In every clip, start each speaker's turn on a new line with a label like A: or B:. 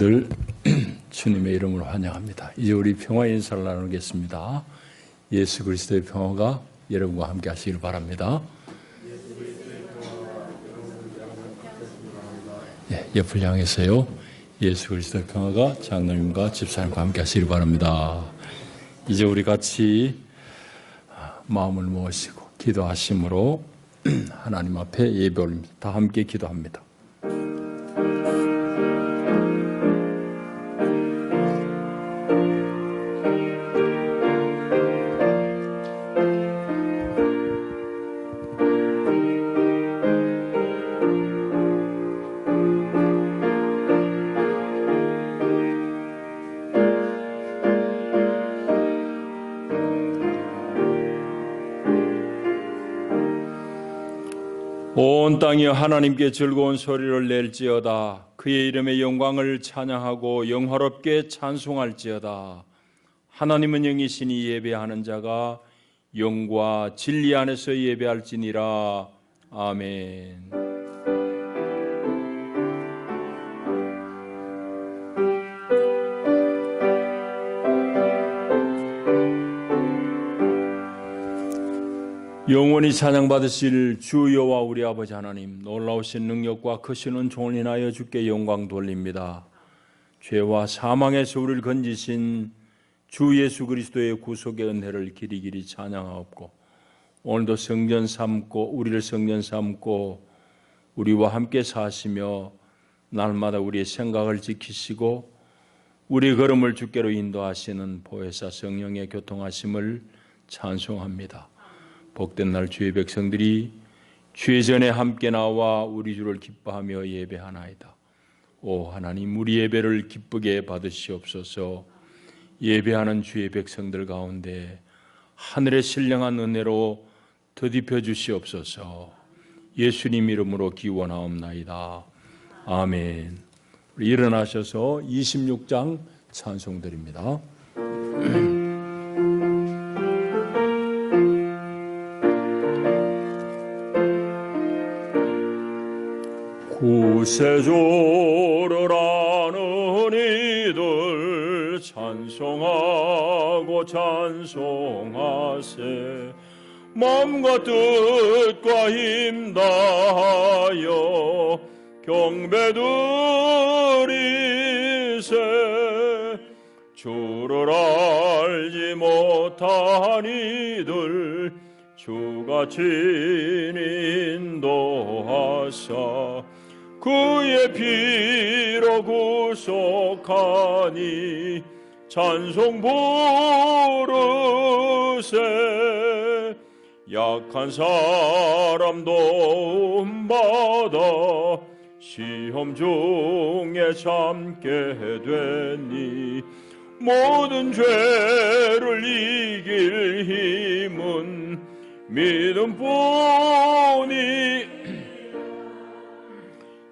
A: 늘 주님의 이름으로 환영합니다. 이제 우리 평화 인사를 나누겠습니다. 예수 그리스도의 평화가 여러분과 함께 하시길 바랍니다. 옆을 향해서요. 예수 그리스도의 평화가 장로님과 집사님과 함께 하시길 바랍니다. 이제 우리 같이 마음을 모으시고 기도하심으로 하나님 앞에 예배 올립니다. 다 함께 기도합니다. 온 땅이 하나님께 즐거운 소리를 낼지어다. 그의 이름의 영광을 찬양하고 영화롭게 찬송할지어다. 하나님은 영이시니 예배하는 자가 영과 진리 안에서 예배할지니라. 아멘. 영원히 찬양받으실 주 여호와 우리 아버지 하나님, 놀라우신 능력과 크신 은총을 인하여 주께 영광 돌립니다. 죄와 사망에서 우리를 건지신 주 예수 그리스도의 구속의 은혜를 길이길이 찬양하옵고, 오늘도 성전 삼고 우리를 성전 삼고 우리와 함께 사시며 날마다 우리의 생각을 지키시고 우리의 걸음을 주께로 인도하시는 보혜사 성령의 교통하심을 찬송합니다. 복된 날 주의 백성들이 주의 전에 함께 나와 우리 주를 기뻐하며 예배하나이다. 오 하나님, 우리 예배를 기쁘게 받으시옵소서. 예배하는 주의 백성들 가운데 하늘의 신령한 은혜로 더딥혀 주시옵소서. 예수님 이름으로 기원하옵나이다. 아멘. 우리 일어나셔서 26장 찬송드립니다. 구세주를 아는 이들 찬송하고 찬송하세. 마음과 뜻과 힘 다하여 경배드리세. 주를 알지 못한 이들 주가 친히 인도하사 그의 피로 구속하니 찬송 부르세. 약한 사람 도움받아 시험 중에 참게 되니 모든 죄를 이길 힘은 믿음뿐이.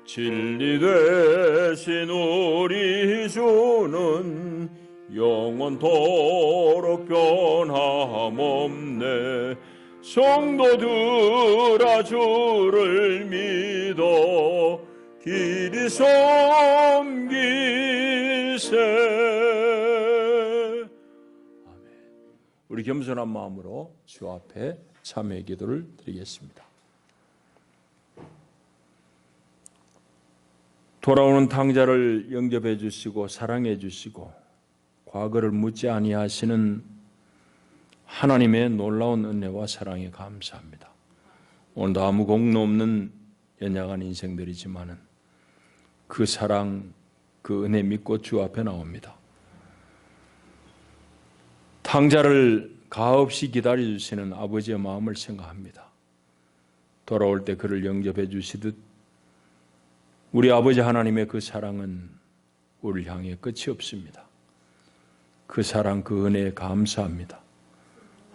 A: 진리 되신 우리 주는 영원토록 변함없네. 성도들아 주를 믿어 길이 섬기세. 아멘. 우리 겸손한 마음으로 주 앞에 참회 기도를 드리겠습니다. 돌아오는 탕자를 영접해 주시고 사랑해 주시고 과거를 묻지 아니하시는 하나님의 놀라운 은혜와 사랑에 감사합니다. 오늘도 아무 공로 없는 연약한 인생들이지만은 그 사랑, 그 은혜 믿고 주 앞에 나옵니다. 탕자를 가없이 기다려 주시는 아버지의 마음을 생각합니다. 돌아올 때 그를 영접해 주시듯 우리 아버지 하나님의 그 사랑은 우리를 향해 끝이 없습니다. 그 사랑, 그 은혜에 감사합니다.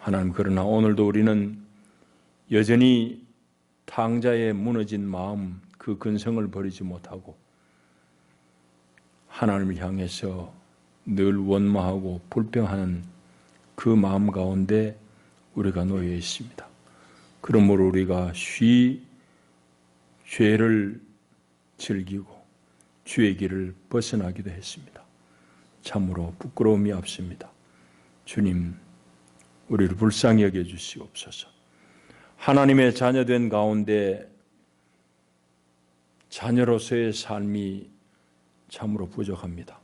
A: 하나님, 그러나 오늘도 우리는 여전히 탕자의 무너진 마음, 그 근성을 버리지 못하고 하나님을 향해서 늘 원망하고 불평하는 그 마음 가운데 우리가 놓여 있습니다. 그러므로 우리가 죄를 즐기고 주의 길을 벗어나기도 했습니다. 참으로 부끄러움이 앞섭니다. 주님, 우리를 불쌍히 여겨주시옵소서. 하나님의 자녀된 가운데 자녀로서의 삶이 참으로 부족합니다.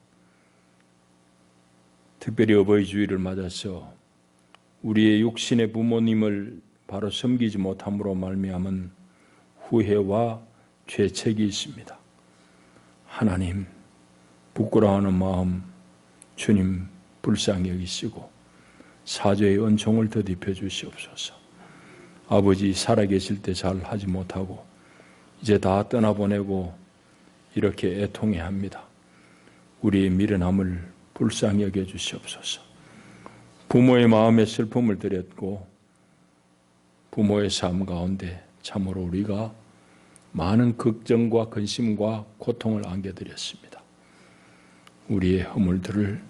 A: 특별히 어버이 주일을 맞아서 우리의 육신의 부모님을 바로 섬기지 못함으로 말미암은 후회와 죄책이 있습니다. 하나님, 부끄러워하는 마음 주님 불쌍히 여기시고 사죄의 은총을 더딥혀 주시옵소서. 아버지 살아계실 때 잘 하지 못하고 이제 다 떠나보내고 이렇게 애통해합니다. 우리의 미련함을 불쌍히 여겨 주시옵소서. 부모의 마음에 슬픔을 드렸고 부모의 삶 가운데 참으로 우리가 많은 걱정과 근심과 고통을 안겨드렸습니다. 우리의 허물들을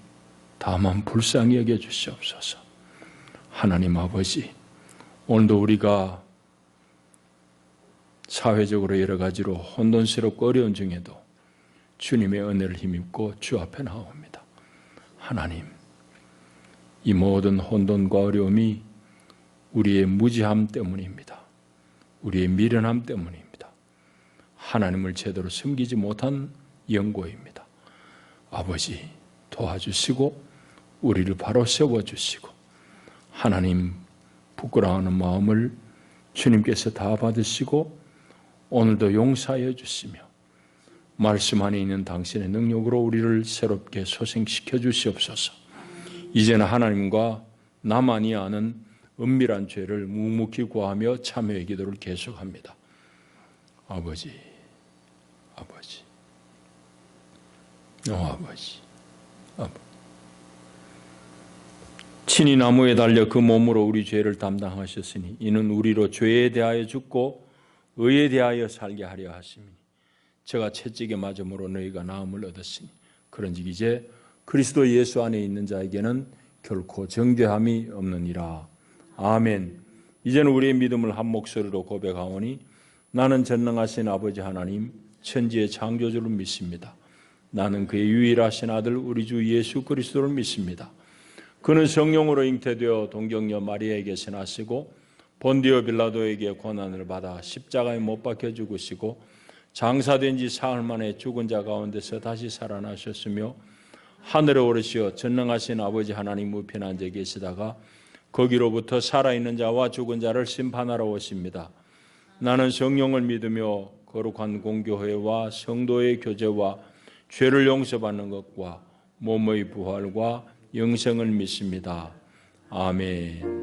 A: 다만 불쌍히 여겨 주시옵소서. 하나님 아버지, 오늘도 우리가 사회적으로 여러 가지로 혼돈스럽고 어려운 중에도 주님의 은혜를 힘입고 주 앞에 나옵니다. 하나님, 이 모든 혼돈과 어려움이 우리의 무지함 때문입니다. 우리의 미련함 때문입니다. 하나님을 제대로 섬기지 못한 연고입니다. 아버지, 도와주시고 우리를 바로 세워주시고 하나님 부끄러워하는 마음을 주님께서 다 받으시고 오늘도 용서하여 주시며 말씀 안에 있는 당신의 능력으로 우리를 새롭게 소생시켜 주시옵소서. 이제는 하나님과 나만이 아는 은밀한 죄를 묵묵히 구하며 참회의 기도를 계속합니다. 아버지, 아버지, 아버지, 아버지. 친히 나무에 달려 그 몸으로 우리 죄를 담당하셨으니 이는 우리로 죄에 대하여 죽고 의에 대하여 살게 하려 하심이니 제가 채찍에 맞음으로 너희가 나음을 얻었으니 그런즉 이제 그리스도 예수 안에 있는 자에게는 결코 정죄함이 없느니라. 아멘. 이제는 우리의 믿음을 한 목소리로 고백하오니 나는 전능하신 아버지 하나님 천지의 창조주를 믿습니다. 나는 그의 유일하신 아들 우리 주 예수 그리스도를 믿습니다. 그는 성령으로 잉태되어 동정녀 마리아에게서 나시고 본디오 빌라도에게 고난을 받아 십자가에 못 박혀 죽으시고 장사된 지 사흘 만에 죽은 자 가운데서 다시 살아나셨으며 하늘에 오르시어 전능하신 아버지 하나님 우편에 앉아 계시다가 거기로부터 살아있는 자와 죽은 자를 심판하러 오십니다. 나는 성령을 믿으며 거룩한 공교회와 성도의 교제와 죄를 용서받는 것과 몸의 부활과 영생을 믿습니다. 아멘.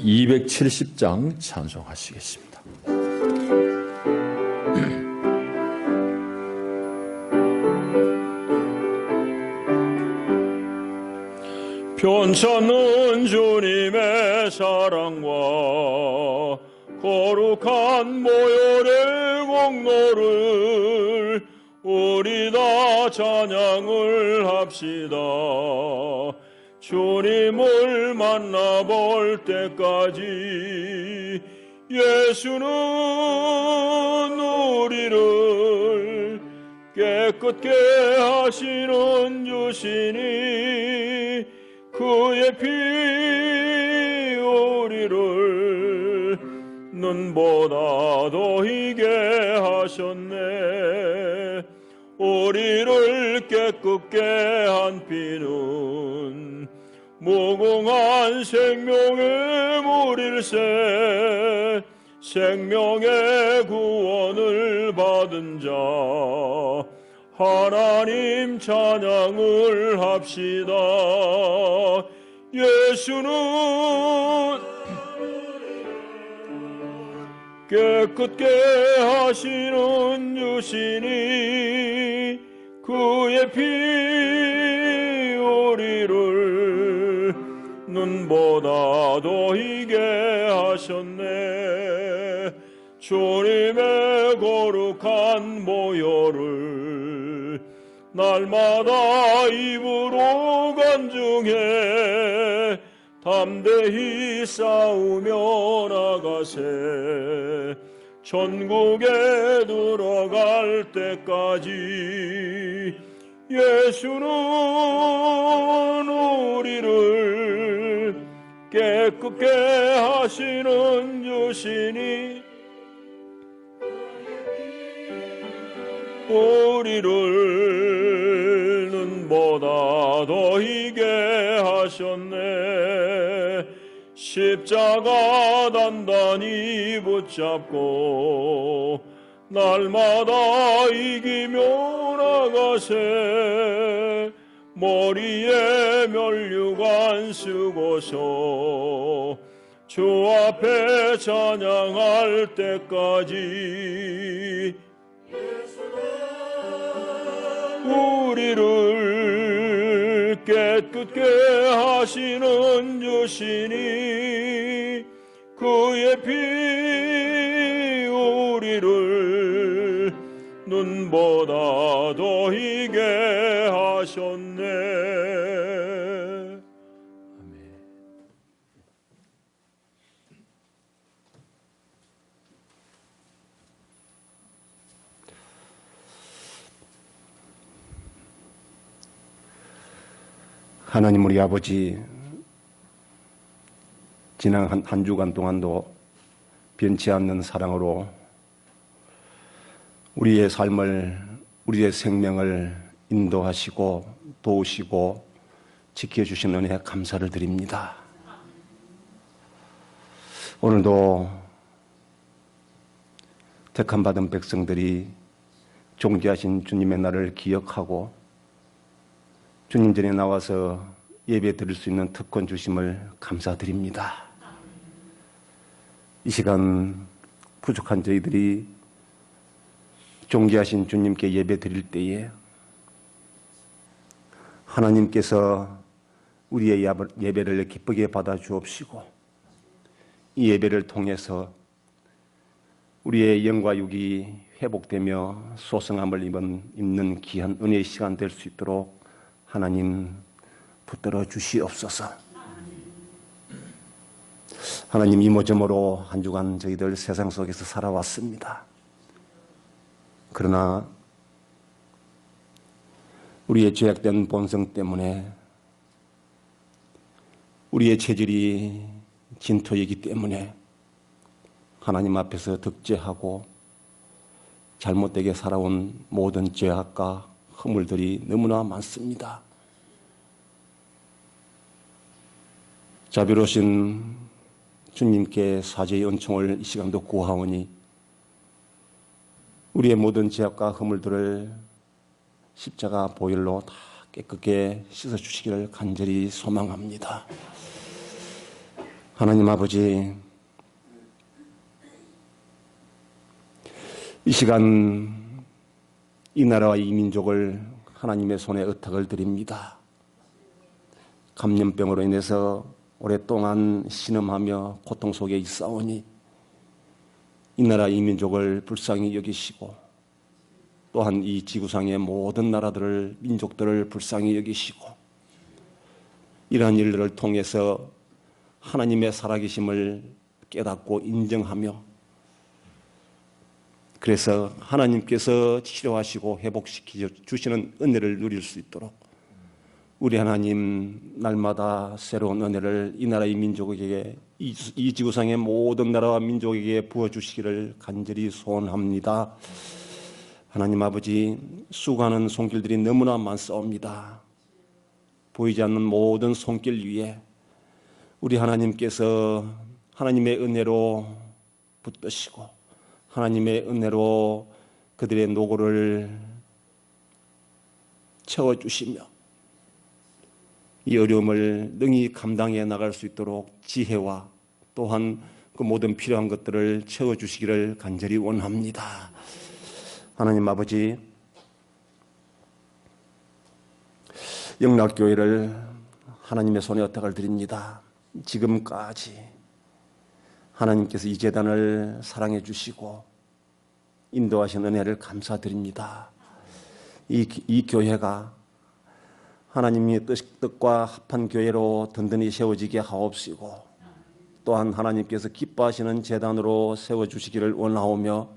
A: 270장 찬송하시겠습니다. 편찮은 주님의 사랑과 거룩한 모열의 공로를 우리 다 찬양을 합시다. 주님을 만나볼 때까지 예수는 우리를 깨끗게 하시는 주시니 그의 피 우리를 눈보다 더 희게 하셨네. 우리를 깨끗게 한 피는 무궁한 생명의 물일세. 생명의 구원을 받은 자 하나님 찬양을 합시다. 예수는 깨끗게 하시는 주시니 그의 피 우리를 눈보다 더 희게 하셨네. 주님의 거룩한 모혈을 날마다 입으로 간증해 담대히 싸우며 나가세. 천국에 들어갈 때까지 예수는 우리를 깨끗게 하시는 주시니 우리를 눈보다 더 희게 하셨네. 십자가 단단히 붙잡고 날마다 이기며 나가세. 머리에 면류관 쓰고서 주 앞에 찬양할 때까지 우리를 깨끗게 하시는 주시니 그의 피 우리를 눈보다 더 희게 하셨네. 아멘.
B: 하나님 우리 아버지, 지난 한 주간 동안도 변치 않는 사랑으로 우리의 삶을, 우리의 생명을 인도하시고 도우시고 지켜주신 은혜에 감사를 드립니다. 오늘도 택함받은 백성들이 존귀하신 주님의 날을 기억하고 주님 전에 나와서 예배 드릴 수 있는 특권 주심을 감사드립니다. 이 시간 부족한 저희들이 존귀하신 주님께 예배 드릴 때에 하나님께서 우리의 예배를 기쁘게 받아 주옵시고 이 예배를 통해서 우리의 영과 육이 회복되며 소성함을 입는 귀한 은혜의 시간 될 수 있도록 하나님 붙들어 주시옵소서. 하나님, 이모저모로 한 주간 저희들 세상 속에서 살아왔습니다. 그러나 우리의 죄악된 본성 때문에, 우리의 체질이 진토이기 때문에 하나님 앞에서 득죄하고 잘못되게 살아온 모든 죄악과 허물들이 너무나 많습니다. 자비로우신 주님께 사죄의 은총을 이 시간도 구하오니 우리의 모든 죄악과 허물들을 십자가 보혈로 다 깨끗게 씻어주시기를 간절히 소망합니다. 하나님 아버지, 이 시간 이 나라와 이 민족을 하나님의 손에 의탁을 드립니다. 감염병으로 인해서 오랫동안 신음하며 고통 속에 있사오니 이 나라 이 민족을 불쌍히 여기시고 또한 이 지구상의 모든 나라들을, 민족들을 불쌍히 여기시고 이러한 일들을 통해서 하나님의 살아계심을 깨닫고 인정하며 그래서 하나님께서 치료하시고 회복시켜 주시는 은혜를 누릴 수 있도록 우리 하나님 날마다 새로운 은혜를 이 나라의 민족에게, 이 지구상의 모든 나라와 민족에게 부어주시기를 간절히 소원합니다. 하나님 아버지, 수고하는 손길들이 너무나 많사옵니다. 보이지 않는 모든 손길 위에 우리 하나님께서 하나님의 은혜로 붙드시고 하나님의 은혜로 그들의 노고를 채워주시며 이 어려움을 능히 감당해 나갈 수 있도록 지혜와 또한 그 모든 필요한 것들을 채워주시기를 간절히 원합니다. 하나님 아버지, 영락교회를 하나님의 손에 의탁을 드립니다. 지금까지 하나님께서 이 재단을 사랑해 주시고 인도하신 은혜를 감사드립니다. 이 교회가 하나님의 뜻과 합한 교회로 든든히 세워지게 하옵시고 또한 하나님께서 기뻐하시는 제단으로 세워주시기를 원하오며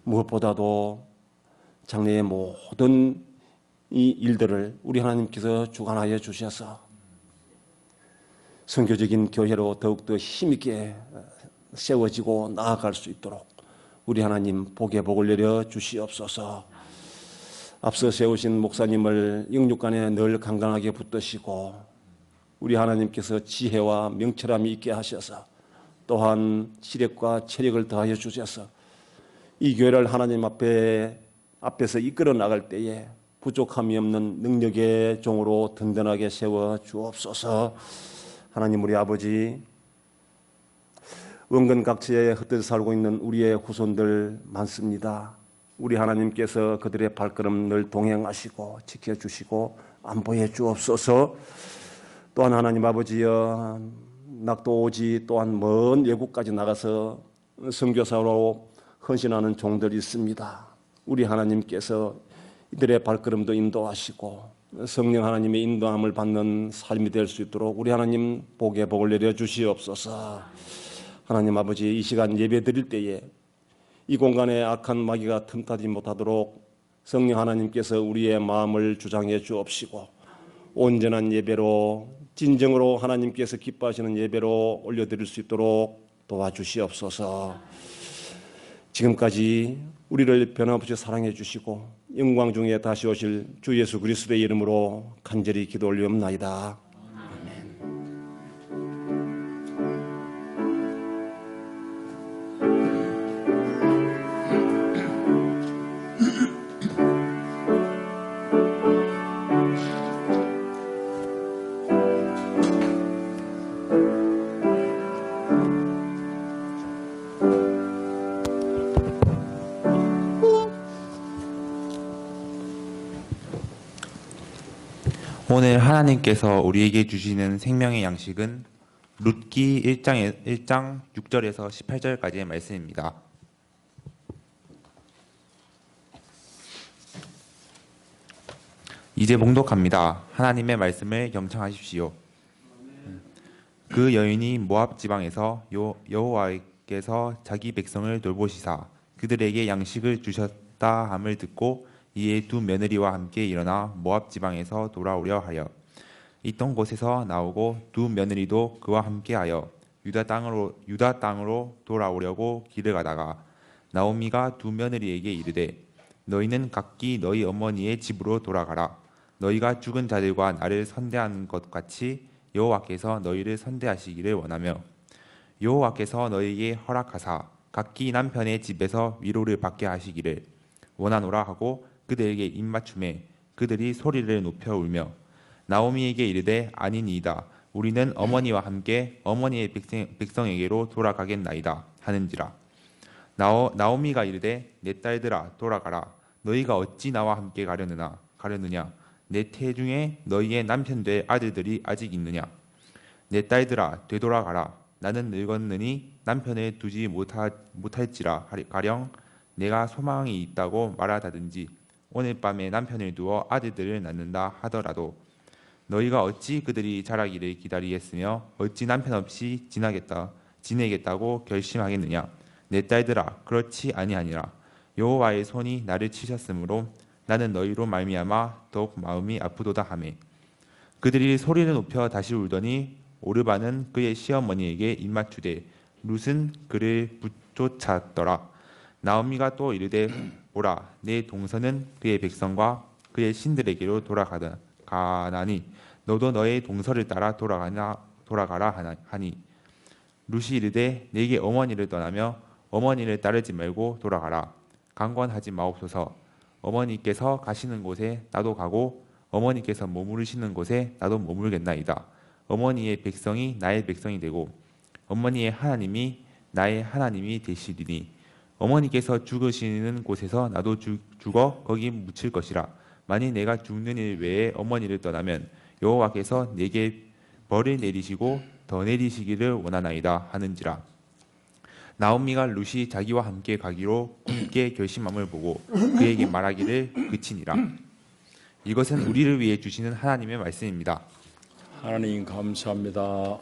B: 무엇보다도 장래의 모든 이 일들을 우리 하나님께서 주관하여 주셔서 선교적인 교회로 더욱더 힘있게 세워지고 나아갈 수 있도록 우리 하나님 복에 복을 내려 주시옵소서. 앞서 세우신 목사님을 영육간에 늘 강건하게 붙드시고 우리 하나님께서 지혜와 명철함이 있게 하셔서 또한 시력과 체력을 더하여 주셔서 이 교회를 하나님 앞에서 이끌어 나갈 때에 부족함이 없는 능력의 종으로 든든하게 세워 주옵소서. 하나님 우리 아버지, 원근 각지에 흩어져 살고 있는 우리의 후손들 많습니다. 우리 하나님께서 그들의 발걸음 늘 동행하시고 지켜주시고 안보해 주옵소서. 또한 하나님 아버지여, 낙도오지 또한 먼 외국까지 나가서 선교사로 헌신하는 종들이 있습니다. 우리 하나님께서 이들의 발걸음도 인도하시고 성령 하나님의 인도함을 받는 삶이 될 수 있도록 우리 하나님 복에 복을 내려 주시옵소서. 하나님 아버지, 이 시간 예배 드릴 때에 이 공간에 악한 마귀가 틈타지 못하도록 성령 하나님께서 우리의 마음을 주장해 주옵시고 온전한 예배로 진정으로 하나님께서 기뻐하시는 예배로 올려드릴 수 있도록 도와주시옵소서. 지금까지 우리를 변함없이 사랑해 주시고 영광 중에 다시 오실 주 예수 그리스도의 이름으로 간절히 기도 올리옵나이다.
C: 오늘 하나님께서 우리에게 주시는 생명의 양식은 룻기 1장 6절에서 18절까지의 말씀입니다. 이제 봉독합니다. 하나님의 말씀을 겸청하십시오. 그 여인이 모압 지방에서 여호와께서 자기 백성을 돌보시사 그들에게 양식을 주셨다 함을 듣고 이에 두 며느리와 함께 일어나 모압 지방에서 돌아오려 하여 있던 곳에서 나오고 두 며느리도 그와 함께하여 유다 땅으로 돌아오려고 길을 가다가 나오미가 두 며느리에게 이르되 너희는 각기 너희 어머니의 집으로 돌아가라. 너희가 죽은 자들과 나를 선대한 것 같이 여호와께서 너희를 선대하시기를 원하며 여호와께서 너희에게 허락하사 각기 남편의 집에서 위로를 받게 하시기를 원하노라 하고 그들에게 입맞춤에 그들이 소리를 높여 울며 나오미에게 이르되 아니니이다. 우리는 어머니와 함께 어머니의 백성에게로 돌아가겠나이다 하는지라. 나오미가 이르되 내 딸들아 돌아가라. 너희가 어찌 나와 함께 가려느냐. 내 태중에 너희의 남편 될 아들들이 아직 있느냐. 내 딸들아 되돌아가라. 나는 늙었느니 남편을 두지 못할지라 가령 내가 소망이 있다고 말하다든지 오늘 밤에 남편을 두어 아들들을 낳는다 하더라도 너희가 어찌 그들이 자라기를 기다리겠으며 어찌 남편 없이 지내겠다고 결심하겠느냐. 내 딸들아 그렇지 아니하니라. 여호와의 손이 나를 치셨으므로 나는 너희로 말미암아 더욱 마음이 아프도다 하매 그들이 소리를 높여 다시 울더니 오르바는 그의 시어머니에게 입맞추되 룻은 그를 붙쫓았더라. 나오미가 또 이르되 보라 내 동서는 그의 백성과 그의 신들에게로 돌아가나니 너도 너의 동서를 따라 돌아가라 하니 룻이 이르되 내게 어머니를 떠나며 어머니를 따르지 말고 돌아가라. 강권하지 마옵소서. 어머니께서 가시는 곳에 나도 가고 어머니께서 머무르시는 곳에 나도 머물겠나이다. 어머니의 백성이 나의 백성이 되고 어머니의 하나님이 나의 하나님이 되시리니 어머니께서 죽으시는 곳에서 나도 죽어 거기 묻힐 것이라. 만일 내가 죽는 일 외에 어머니를 떠나면 여호와께서 내게 벌을 내리시고 더 내리시기를 원하나이다 하는지라. 나오미가 룻이 자기와 함께 가기로 굳게 결심함을 보고 그에게 말하기를 그치니라. 이것은 우리를 위해 주시는 하나님의 말씀입니다.
A: 하나님 감사합니다.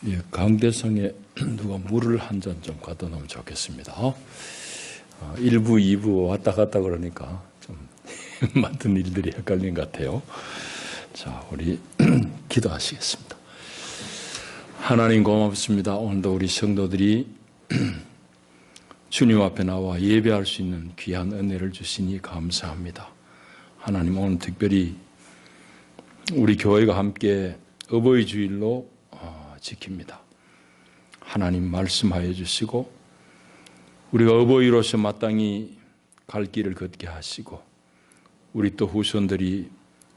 A: 예, 강대상에 누가 물을 한 잔 좀 갖다 놓으면 좋겠습니다. 1부, 2부 왔다 갔다 그러니까 좀 맡은 일들이 헷갈린 것 같아요. 자, 우리 기도하시겠습니다. 하나님 고맙습니다. 오늘도 우리 성도들이 주님 앞에 나와 예배할 수 있는 귀한 은혜를 주시니 감사합니다. 하나님, 오늘 특별히 우리 교회가 함께 어버이 주일로 지킵니다. 하나님 말씀하여 주시고 우리가 어버이로서 마땅히 갈 길을 걷게 하시고 우리 또 후손들이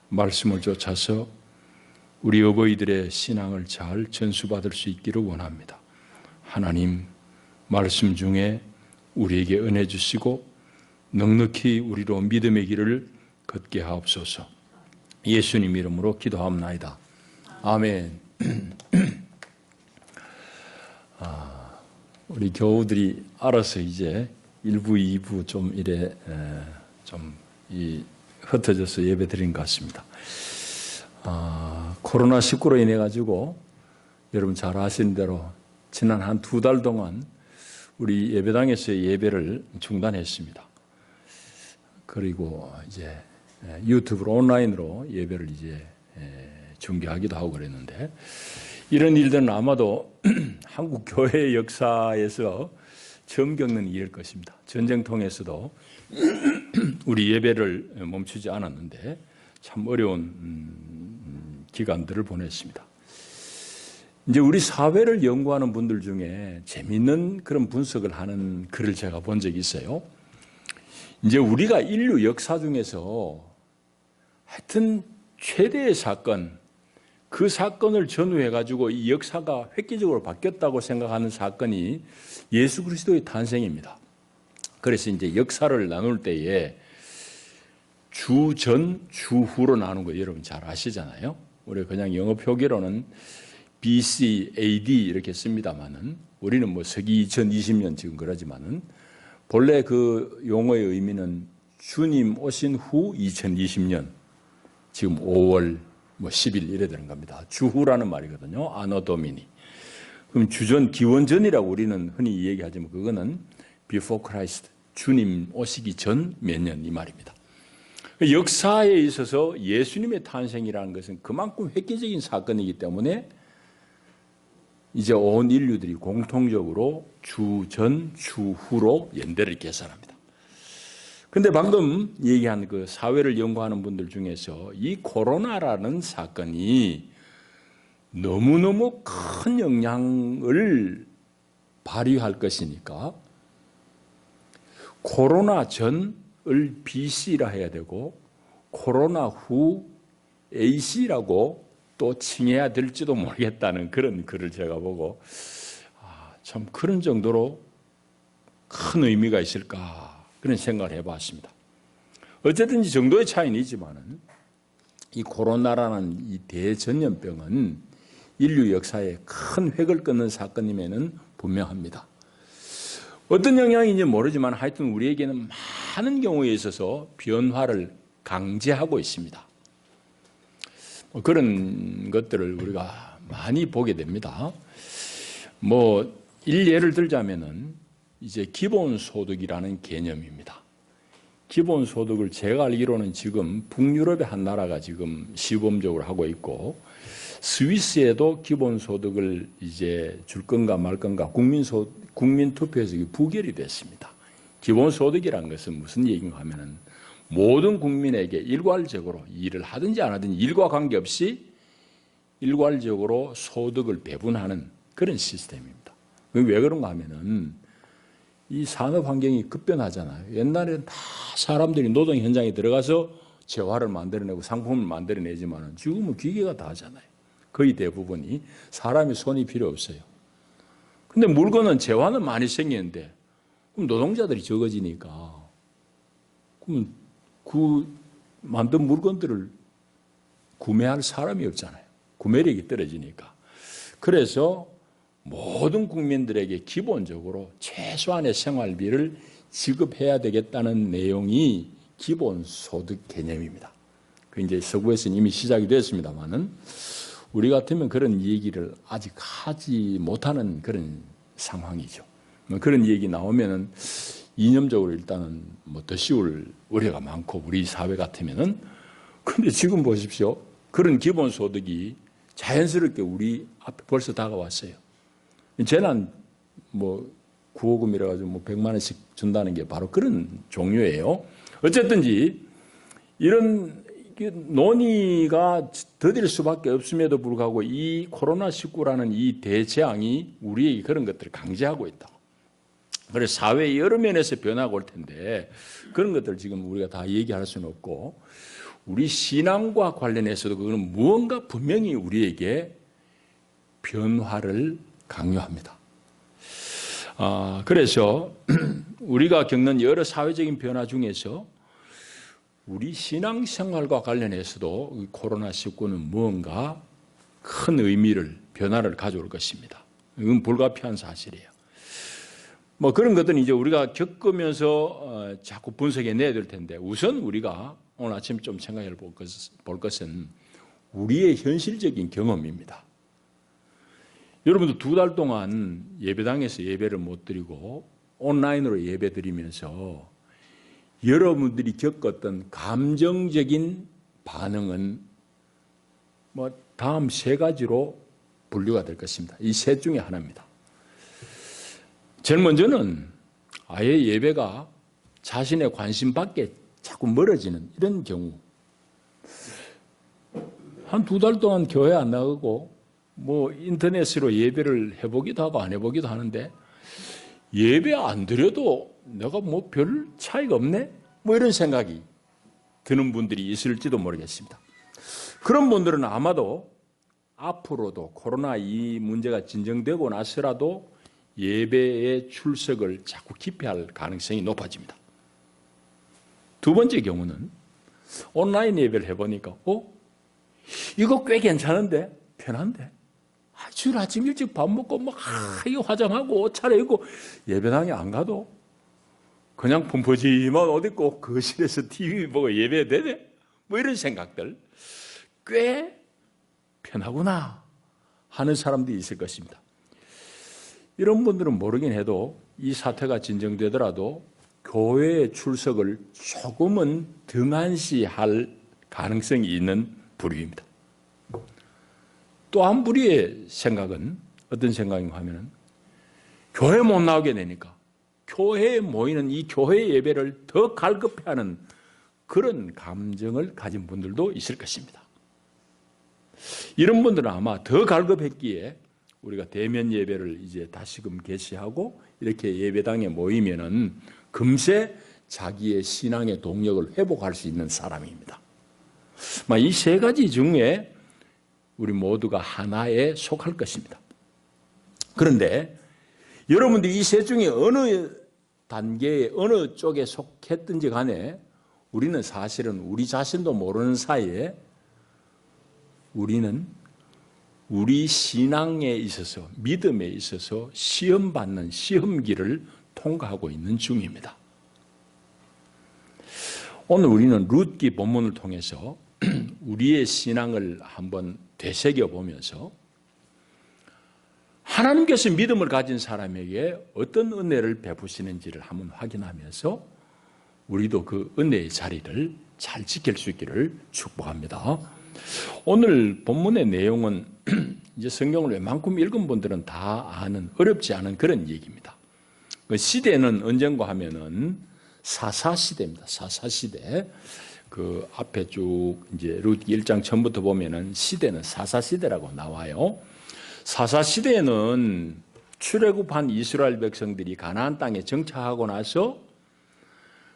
A: 말씀을 쫓아서 우리 어버이들의 신앙을 잘 전수받을 수 있기를 원합니다. 하나님 말씀 중에 우리에게 은혜 주시고 넉넉히 우리로 믿음의 길을 걷게 하옵소서. 예수님 이름으로 기도합나이다. 아멘. 우리 교우들이 알아서 이제 1부, 2부 좀 이래 흩어져서 예배 드린 것 같습니다. 코로나19로 인해 가지고 여러분 잘 아시는 대로 지난 한 2달 동안 우리 예배당에서의 예배를 중단했습니다. 그리고 이제 유튜브로 온라인으로 예배를 이제 중계하기도 하고 그랬는데 이런 일들은 아마도 한국 교회의 역사에서 처음 겪는 일일 것입니다. 전쟁통에서도 우리 예배를 멈추지 않았는데 참 어려운 기간들을 보냈습니다. 이제 우리 사회를 연구하는 분들 중에 재미있는 그런 분석을 하는 글을 제가 본 적이 있어요. 이제 우리가 인류 역사 중에서 하여튼 최대의 사건, 그 사건을 전후해가지고 이 역사가 획기적으로 바뀌었다고 생각하는 사건이 예수 그리스도의 탄생입니다. 그래서 이제 역사를 나눌 때에 주전, 주후로 나누는 거 여러분 잘 아시잖아요. 우리 그냥 영어 표기로는 BC, AD 이렇게 씁니다만은 우리는 뭐 서기 2020년 지금 그러지만은 본래 그 용어의 의미는 주님 오신 후 2020년 지금 5월 뭐 10일 이래 되는 겁니다. 주후라는 말이거든요. 아노 도미니. 그럼 주전, 기원전이라고 우리는 흔히 얘기하지만 그거는 before Christ, 주님 오시기 전 몇 년 이 말입니다. 역사에 있어서 예수님의 탄생이라는 것은 그만큼 획기적인 사건이기 때문에 이제 온 인류들이 공통적으로 주전, 주후로 연대를 계산합니다. 근데 방금 얘기한 그 사회를 연구하는 분들 중에서 이 코로나라는 사건이 너무너무 큰 영향을 발휘할 것이니까 코로나 전을 BC라 해야 되고 코로나 후 AC라고 또 칭해야 될지도 모르겠다는 그런 글을 제가 보고 참 그런 정도로 큰 의미가 있을까 그런 생각을 해봤습니다. 어쨌든지 정도의 차이는 있지만은 이 코로나라는 이 대전염병은 인류 역사에 큰 획을 끊는 사건임에는 분명합니다. 어떤 영향인지 모르지만 하여튼 우리에게는 많은 경우에 있어서 변화를 강제하고 있습니다. 그런 것들을 우리가 많이 보게 됩니다. 뭐 예를 들자면은 이제 기본소득이라는 개념입니다. 기본소득을 제가 알기로는 지금 북유럽의 한 나라가 지금 시범적으로 하고 있고 스위스에도 기본소득을 이제 줄 건가 말 건가 국민투표에서 부결이 됐습니다. 기본소득이라는 것은 무슨 얘기인가 하면은 모든 국민에게 일괄적으로 일을 하든지 안 하든지 일과 관계없이 일괄적으로 소득을 배분하는 그런 시스템입니다. 왜 그런가 하면은 이 산업 환경이 급변하잖아요. 옛날에는 다 사람들이 노동 현장에 들어가서 재화를 만들어내고 상품을 만들어내지만 지금은 기계가 다 하잖아요. 거의 대부분이 사람의 손이 필요 없어요. 근데 물건은 재화는 많이 생기는데 그럼 노동자들이 적어지니까 그러면 그 만든 물건들을 구매할 사람이 없잖아요. 구매력이 떨어지니까. 그래서 모든 국민들에게 기본적으로 최소한의 생활비를 지급해야 되겠다는 내용이 기본소득 개념입니다. 그 이제 서구에서는 이미 시작이 됐습니다만은 우리 같으면 그런 얘기를 아직 하지 못하는 그런 상황이죠. 그런 얘기 나오면은 이념적으로 일단은 뭐 더 쉬울 우려가 많고 우리 사회 같으면은. 근데 지금 보십시오. 그런 기본소득이 자연스럽게 우리 앞에 벌써 다가왔어요. 재난 뭐 구호금이라 가지고 뭐 100만 원씩 준다는 게 바로 그런 종류예요. 어쨌든지 이런 논의가 더딜 수밖에 없음에도 불구하고 이 코로나19라는 이 대재앙이 우리에게 그런 것들을 강제하고 있다. 그래서 사회의 여러 면에서 변화가 올 텐데 그런 것들을 지금 우리가 다 얘기할 수는 없고 우리 신앙과 관련해서도 그거는 무언가 분명히 우리에게 변화를 강요합니다. 그래서 우리가 겪는 여러 사회적인 변화 중에서 우리 신앙생활과 관련해서도 코로나19는 무언가 큰 의미를, 변화를 가져올 것입니다. 이건 불가피한 사실이에요. 뭐 그런 것들은 이제 우리가 겪으면서 자꾸 분석해 내야 될 텐데 우선 우리가 오늘 아침 좀 생각해 볼 것은 우리의 현실적인 경험입니다. 여러분도 2달 동안 예배당에서 예배를 못 드리고 온라인으로 예배 드리면서 여러분들이 겪었던 감정적인 반응은 뭐 다음 3가지로 분류가 될 것입니다. 이 셋 중에 하나입니다. 제일 먼저는 아예 예배가 자신의 관심 밖에 자꾸 멀어지는 이런 경우. 한 2달 동안 교회 안 나가고 뭐 인터넷으로 예배를 해보기도 하고 안 해보기도 하는데 예배 안 드려도 내가 뭐 별 차이가 없네? 뭐 이런 생각이 드는 분들이 있을지도 모르겠습니다. 그런 분들은 아마도 앞으로도 코로나 이 문제가 진정되고 나서라도 예배의 출석을 자꾸 기피할 가능성이 높아집니다. 2번째 경우는 온라인 예배를 해보니까 이거 꽤 괜찮은데? 편한데? 주일 아침 일찍 밥 먹고 막 이거 화장하고 옷 차려입고 예배당에 안 가도 그냥 펑퍼짐한 옷 입고 거실에서 TV 보고 예배 되네? 뭐 이런 생각들 꽤 편하구나 하는 사람들이 있을 것입니다. 이런 분들은 모르긴 해도 이 사태가 진정되더라도 교회의 출석을 조금은 등한시할 가능성이 있는 부류입니다. 또 한 부류의 생각은 어떤 생각인가 하면은 교회 못 나오게 되니까 교회에 모이는 이 교회 예배를 더 갈급해하는 그런 감정을 가진 분들도 있을 것입니다. 이런 분들은 아마 더 갈급했기에 우리가 대면 예배를 이제 다시금 개시하고 이렇게 예배당에 모이면은 금세 자기의 신앙의 동력을 회복할 수 있는 사람입니다. 이 3가지 중에 우리 모두가 하나에 속할 것입니다. 그런데 여러분들이 이 셋 중에 어느 단계에 어느 쪽에 속했든지 간에 우리는 사실은 우리 자신도 모르는 사이에 우리는 우리 신앙에 있어서 믿음에 있어서 시험받는 시험기를 통과하고 있는 중입니다. 오늘 우리는 룻기 본문을 통해서 우리의 신앙을 한번 되새겨보면서 하나님께서 믿음을 가진 사람에게 어떤 은혜를 베푸시는지를 한번 확인하면서 우리도 그 은혜의 자리를 잘 지킬 수 있기를 축복합니다. 오늘 본문의 내용은 이제 성경을 웬만큼 읽은 분들은 다 아는 어렵지 않은 그런 얘기입니다. 그 시대는 언젠가 하면은 사사시대입니다. 사사시대. 그 앞에 쭉 이제 룻기 1장 처음부터 보면은 시대는 사사시대라고 나와요. 사사시대는 출애굽한 이스라엘 백성들이 가나안 땅에 정착하고 나서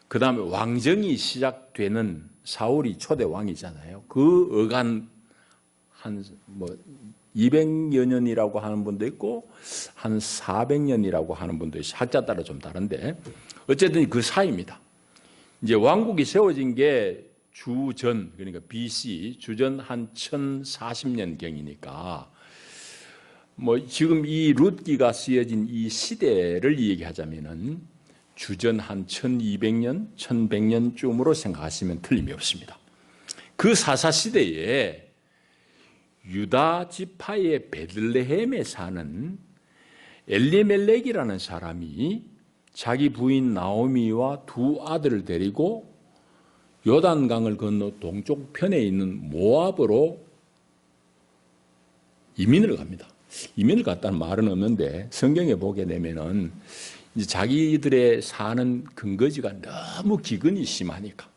A: 그 다음에 왕정이 시작되는 사울이 초대 왕이잖아요. 그 어간 한 200여 년이라고 하는 분도 있고 한 400년이라고 하는 분도 있어요. 학자 따라 좀 다른데 어쨌든 그 사이입니다. 이제 왕국이 세워진 게 주전 그러니까 BC 주전 한 1040년 경이니까 지금 이 룻기가 쓰여진 이 시대를 얘기하자면은 주전 한 1200년, 1100년쯤으로 생각하시면 틀림이 없습니다. 그 사사시대에 유다 지파의 베들레헴에 사는 엘리멜렉이라는 사람이 자기 부인 나오미와 두 아들을 데리고 요단강을 건너 동쪽 편에 있는 모압으로 이민을 갑니다. 이민을 갔다는 말은 없는데 성경에 보게 되면은 이제 자기들의 사는 근거지가 너무 기근이 심하니까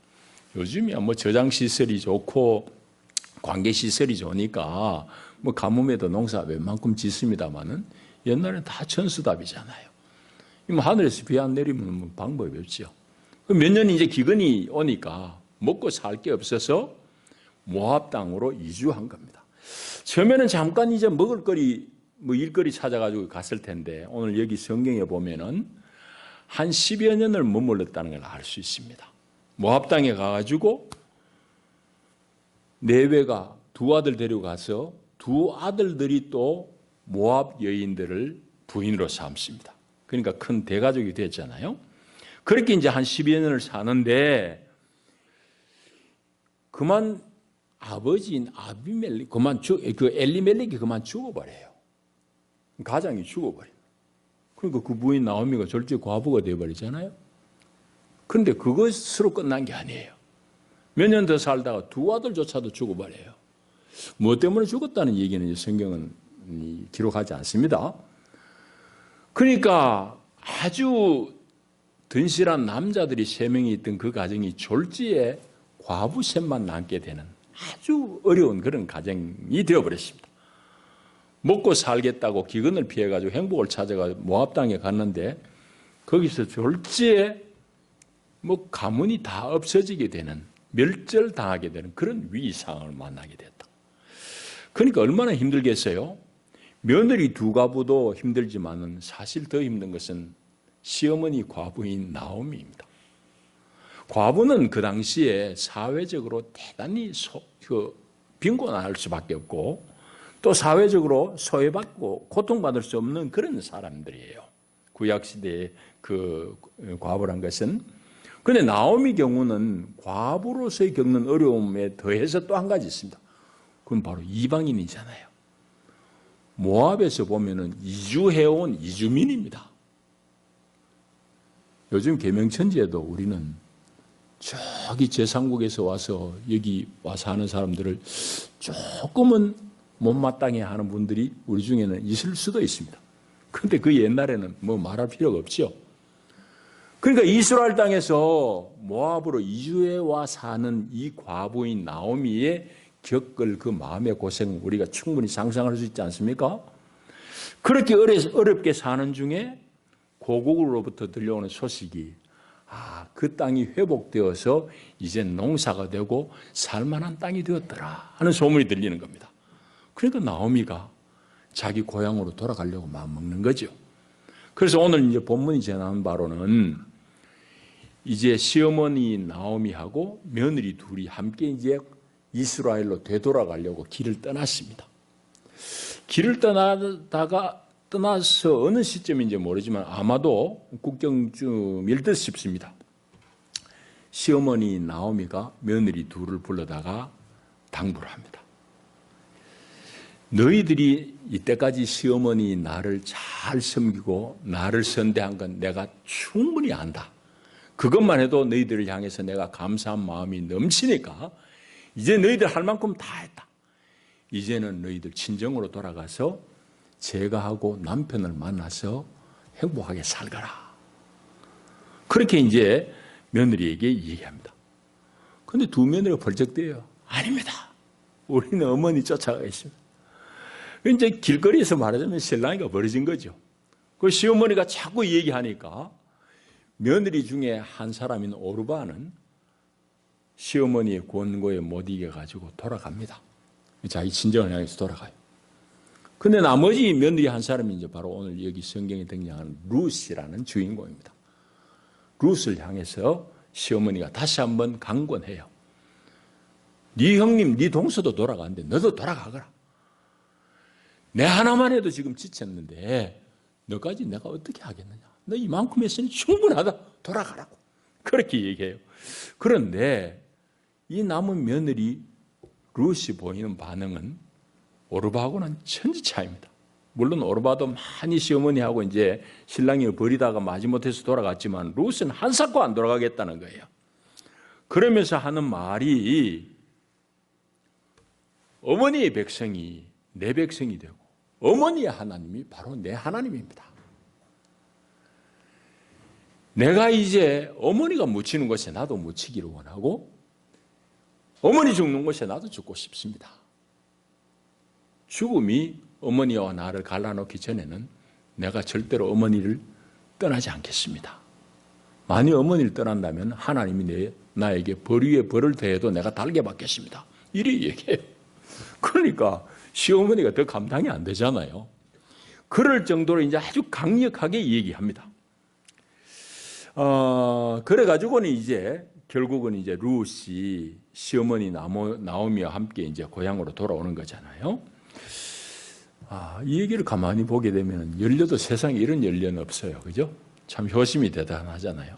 A: 요즘이야 뭐 저장 시설이 좋고 관계 시설이 좋으니까 뭐 가뭄에도 농사 웬만큼 짓습니다만은 옛날에는 다 천수답이잖아요. 뭐 하늘에서 비 안 내리면 뭐 방법이 없죠. 몇 년이 이제 기근이 오니까 먹고 살 게 없어서 모압 땅으로 이주한 겁니다. 처음에는 잠깐 이제 먹을거리, 뭐 일거리 찾아가지고 갔을 텐데 오늘 여기 성경에 보면은 한 10여 년을 머물렀다는 걸 알 수 있습니다. 모압 땅에 가가지고 내외가 두 아들 데리고 가서 두 아들들이 또 모압 여인들을 부인으로 삼습니다. 그러니까 큰 대가족이 됐잖아요. 그렇게 이제 한 10여 년을 사는데 그만 아버지인 아비멜렉 그 엘리멜렉이 그만 죽어버려요. 가장이 죽어버려요. 그러니까 그 부인 나오미가 절제 과부가 되어버리잖아요. 그런데 그것으로 끝난 게 아니에요. 몇 년 더 살다가 두 아들조차도 죽어버려요. 무엇 때문에 죽었다는 얘기는 성경은 기록하지 않습니다. 그러니까 아주 든실한 남자들이 3명이 있던 그 가정이 졸지에 과부 셋만 남게 되는 아주 어려운 그런 가정이 되어버렸습니다. 먹고 살겠다고 기근을 피해가지고 행복을 찾아가지고 모압 땅에 갔는데 거기서 졸지에 뭐 가문이 다 없어지게 되는 멸절당하게 되는 그런 위상을 만나게 됐다. 그러니까 얼마나 힘들겠어요? 며느리 두 가부도 힘들지만은 사실 더 힘든 것은 시어머니 과부인 나오미입니다. 과부는 그 당시에 사회적으로 대단히 빈곤할 수밖에 없고 또 사회적으로 소외받고 고통받을 수 없는 그런 사람들이에요. 구약시대의 그 과부란 것은. 그런데 나오미 경우는 과부로서의 겪는 어려움에 더해서 또 한 가지 있습니다. 그건 바로 이방인이잖아요. 모압에서 보면은 이주해온 이주민입니다. 요즘 계명천지에도 우리는 저기 제3국에서 와서 여기 와서 하는 사람들을 조금은 못마땅해 하는 분들이 우리 중에는 있을 수도 있습니다. 그런데 그 옛날에는 뭐 말할 필요가 없죠. 그러니까 이스라엘 땅에서 모압으로 이주해 와 사는 이 과부인 나오미의 겪을 그 마음의 고생 우리가 충분히 상상할 수 있지 않습니까? 그렇게 어렵게 사는 중에 고국으로부터 들려오는 소식이 그 땅이 회복되어서 이제 농사가 되고 살만한 땅이 되었더라 하는 소문이 들리는 겁니다. 그러니까 나오미가 자기 고향으로 돌아가려고 마음먹는 거죠. 그래서 오늘 이제 본문이 전하는 바로는 이제 시어머니 나오미하고 며느리 둘이 함께 이제 이스라엘로 되돌아가려고 길을 떠났습니다. 길을 떠나서 어느 시점인지 모르지만 아마도 국경쯤일 듯 싶습니다. 시어머니 나오미가 며느리 둘을 불러다가 당부를 합니다. 너희들이 이때까지 시어머니 나를 잘 섬기고 나를 선대한 건 내가 충분히 안다. 그것만 해도 너희들을 향해서 내가 감사한 마음이 넘치니까 이제 너희들 할 만큼 다 했다. 이제는 너희들 친정으로 돌아가서 제가 하고 남편을 만나서 행복하게 살거라. 그렇게 이제 며느리에게 얘기합니다. 그런데 두 며느리가 벌쩍대요. 아닙니다. 우리는 어머니 쫓아가겠습니다. 이제 길거리에서 말하자면 신랑이가 벌어진 거죠. 그 시어머니가 자꾸 얘기하니까 며느리 중에 한 사람인 오르바는 시어머니의 권고에 못 이겨가지고 돌아갑니다. 자기 친정을 향해서 돌아가요. 근데 나머지 며느리 한 사람이 이제 바로 오늘 여기 성경에 등장하는 룻이라는 주인공입니다. 룻을 향해서 시어머니가 다시 한번 강권해요. 네 형님, 네 동서도 돌아가는데 너도 돌아가거라. 내 하나만 해도 지금 지쳤는데 너까지 내가 어떻게 하겠느냐. 너 이만큼 했으니 충분하다. 돌아가라고. 그렇게 얘기해요. 그런데 이 남은 며느리 룻이 보이는 반응은 오르바하고는 천지 차이입니다. 물론 오르바도 많이 시어머니하고 이제 신랑이 버리다가 마지못해서 돌아갔지만 룻은 한 삭도 안 돌아가겠다는 거예요. 그러면서 하는 말이 어머니의 백성이 내 백성이 되고 어머니의 하나님이 바로 내 하나님입니다. 내가 이제 어머니가 묻히는 곳에 나도 묻히기를 원하고 어머니 죽는 곳에 나도 죽고 싶습니다. 죽음이 어머니와 나를 갈라놓기 전에는 내가 절대로 어머니를 떠나지 않겠습니다. 만약 어머니를 떠난다면 하나님이 나에게 벌 위에 벌을 더해도 내가 달게 받겠습니다. 이래 얘기해요. 그러니까 시어머니가 더 감당이 안 되잖아요. 그럴 정도로 이제 아주 강력하게 얘기합니다. 그래가지고는 이제 결국은 이제 룻이 시어머니 나오미와 함께 이제 고향으로 돌아오는 거잖아요. 이 얘기를 가만히 보게 되면 연료도 세상에 이런 연료는 없어요. 그죠? 참 효심이 대단하잖아요.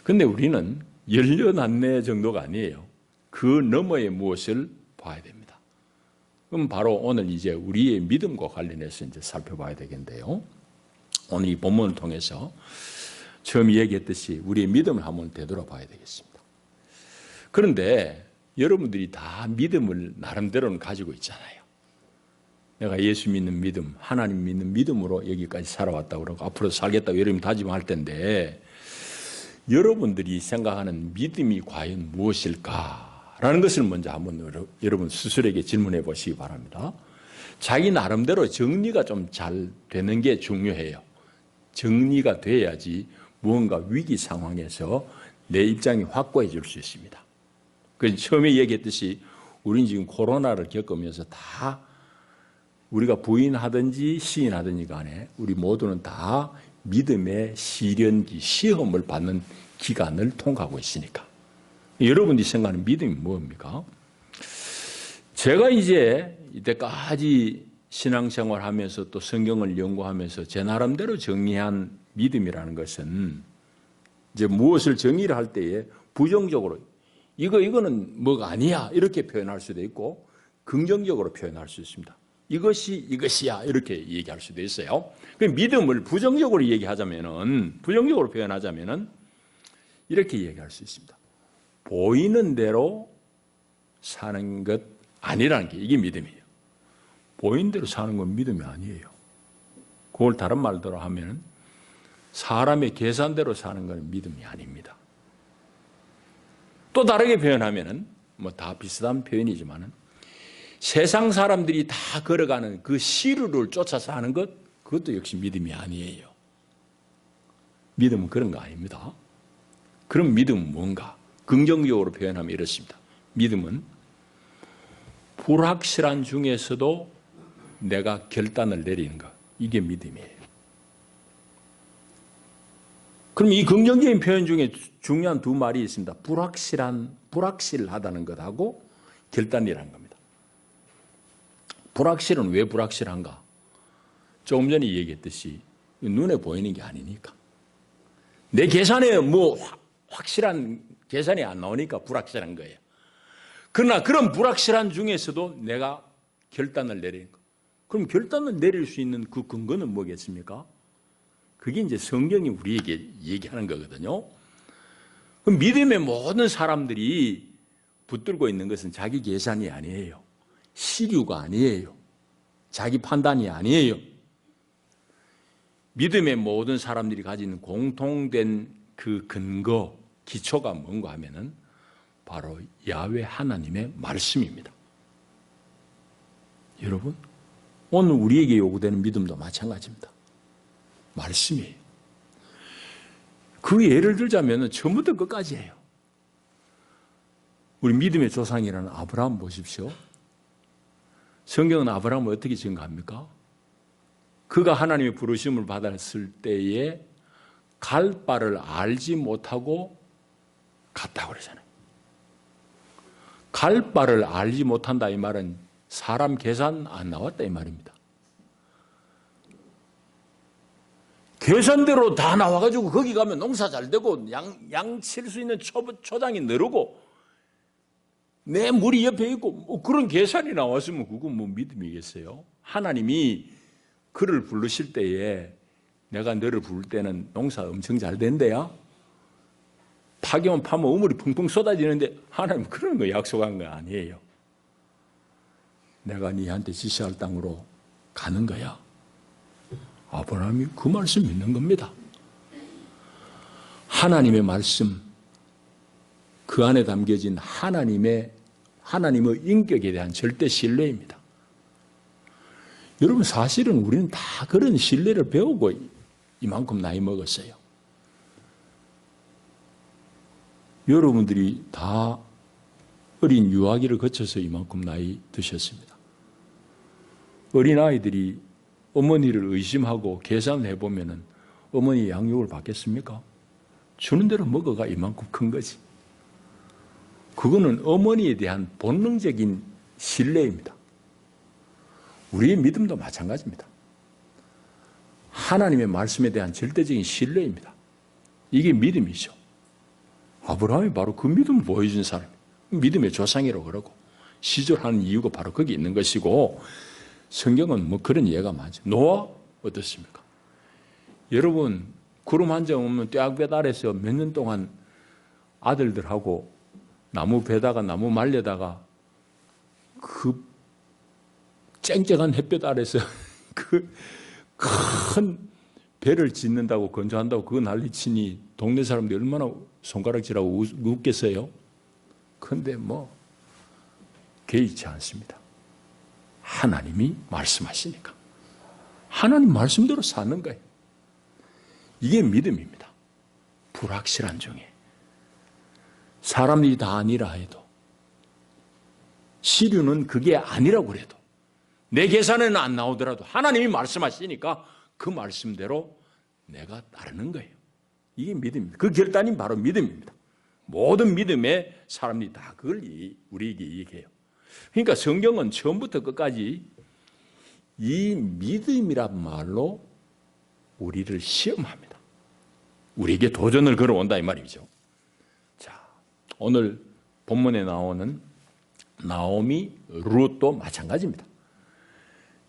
A: 근데 우리는 연료 난내 정도가 아니에요. 그 너머의 무엇을 봐야 됩니다. 그럼 바로 오늘 이제 우리의 믿음과 관련해서 이제 살펴봐야 되겠는데요. 오늘 이 본문을 통해서 처음 얘기했듯이 우리의 믿음을 한번 되돌아봐야 되겠습니다. 그런데 여러분들이 다 믿음을 나름대로는 가지고 있잖아요. 내가 예수 믿는 믿음, 하나님 믿는 믿음으로 여기까지 살아왔다고 그러고 앞으로 살겠다고 여러분이 다짐할 텐데 여러분들이 생각하는 믿음이 과연 무엇일까라는 것을 먼저 한번 여러분 스스로에게 질문해 보시기 바랍니다. 자기 나름대로 정리가 좀 잘 되는 게 중요해요. 정리가 돼야지 무언가 위기 상황에서 내 입장이 확고해질 수 있습니다. 그래서 처음에 얘기했듯이 우리는 지금 코로나를 겪으면서 다 우리가 부인하든지 시인하든지 간에 우리 모두는 다 믿음의 시련기, 시험을 받는 기간을 통과하고 있으니까. 여러분들이 생각하는 믿음이 뭡니까? 제가 이제 이때까지 신앙생활 하면서 또 성경을 연구하면서 제 나름대로 정리한 믿음이라는 것은 이제 무엇을 정의를 할 때에 부정적으로 이거는 뭐가 아니야 이렇게 표현할 수도 있고 긍정적으로 표현할 수 있습니다. 이것이야 이렇게 얘기할 수도 있어요. 그 믿음을 부정적으로 부정적으로 표현하자면은 이렇게 얘기할 수 있습니다. 보이는 대로 사는 것 아니라는 게 이게 믿음이에요. 보이는 대로 사는 건 믿음이 아니에요. 그걸 다른 말대로 하면은 사람의 계산대로 사는 건 믿음이 아닙니다. 또 다르게 표현하면은 뭐 다 비슷한 표현이지만은 세상 사람들이 다 걸어가는 그 시류를 쫓아서 하는 것, 그것도 역시 믿음이 아니에요. 믿음은 그런 거 아닙니다. 그럼 믿음은 뭔가? 긍정적으로 표현하면 이렇습니다. 믿음은 불확실한 중에서도 내가 결단을 내리는 것, 이게 믿음이에요. 그럼 이 긍정적인 표현 중에 중요한 두 말이 있습니다. 불확실하다는 것하고 결단이라는 겁니다. 불확실은 왜 불확실한가? 조금 전에 얘기했듯이 눈에 보이는 게 아니니까. 내 계산에 뭐 확실한 계산이 안 나오니까 불확실한 거예요. 그러나 그런 불확실한 중에서도 내가 결단을 내리는 거. 그럼 결단을 내릴 수 있는 그 근거는 뭐겠습니까? 그게 이제 성경이 우리에게 얘기하는 거거든요. 그럼 믿음의 모든 사람들이 붙들고 있는 것은 자기 계산이 아니에요. 시류가 아니에요. 자기 판단이 아니에요. 믿음의 모든 사람들이 가진 공통된 그 근거, 기초가 뭔가 하면은 바로 야훼 하나님의 말씀입니다. 여러분, 오늘 우리에게 요구되는 믿음도 마찬가지입니다. 말씀이에요. 그 예를 들자면 처음부터 끝까지예요. 우리 믿음의 조상이라는 아브라함 보십시오. 성경은 아브라함을 어떻게 증거합니까? 그가 하나님의 부르심을 받았을 때에 갈 바를 알지 못하고 갔다고 그러잖아요. 갈 바를 알지 못한다 이 말은 사람 계산 안 나왔다 이 말입니다. 계산대로 다 나와가지고 거기 가면 농사 잘 되고 양 칠 수 있는 초장이 늘고 내 물이 옆에 있고 뭐 그런 계산이 나왔으면 그건 뭐 믿음이겠어요? 하나님이 그를 부르실 때에 내가 너를 부를 때는 농사 엄청 잘 된대야. 파기만 파면 우물이 펑펑 쏟아지는데 하나님 그런 거 약속한 거 아니에요. 내가 네한테 지시할 땅으로 가는 거야. 아브라함이 그 말씀 믿는 겁니다. 하나님의 말씀, 그 안에 담겨진 하나님의 인격에 대한 절대 신뢰입니다. 여러분 사실은 우리는 다 그런 신뢰를 배우고 이만큼 나이 먹었어요. 여러분들이 다 어린 유아기를 거쳐서 이만큼 나이 드셨습니다. 어린아이들이 어머니를 의심하고 계산을 해보면 어머니 양육을 받겠습니까? 주는 대로 먹어가 이만큼 큰 거지. 그거는 어머니에 대한 본능적인 신뢰입니다. 우리의 믿음도 마찬가지입니다. 하나님의 말씀에 대한 절대적인 신뢰입니다. 이게 믿음이죠. 아브라함이 바로 그 믿음을 보여준 사람이에요. 믿음의 조상이라고 그러고 시절하는 이유가 바로 거기 있는 것이고 성경은 뭐 그런 예가 많죠. 노아 어떻습니까? 여러분 구름 한 점 없는 떼약볕 아래서 몇 년 동안 아들들하고 나무 베다가 나무 말려다가 그 쨍쨍한 햇볕 아래서 그 큰 배를 짓는다고 건조한다고 그거 난리치니 동네 사람들이 얼마나 손가락질하고 웃겠어요? 그런데 뭐 개의치 않습니다. 하나님이 말씀하시니까 하나님 말씀대로 사는 거예요. 이게 믿음입니다. 불확실한 중에 사람들이 다 아니라 해도 시류는 그게 아니라고 그래도 내 계산에는 안 나오더라도 하나님이 말씀하시니까 그 말씀대로 내가 따르는 거예요. 이게 믿음입니다. 그 결단이 바로 믿음입니다. 모든 믿음의 사람들이 다 그걸 우리에게 얘기해요. 그러니까 성경은 처음부터 끝까지 이 믿음이란 말로 우리를 시험합니다. 우리에게 도전을 걸어온다 이 말이죠. 자, 오늘 본문에 나오는 나오미, 룻도 마찬가지입니다.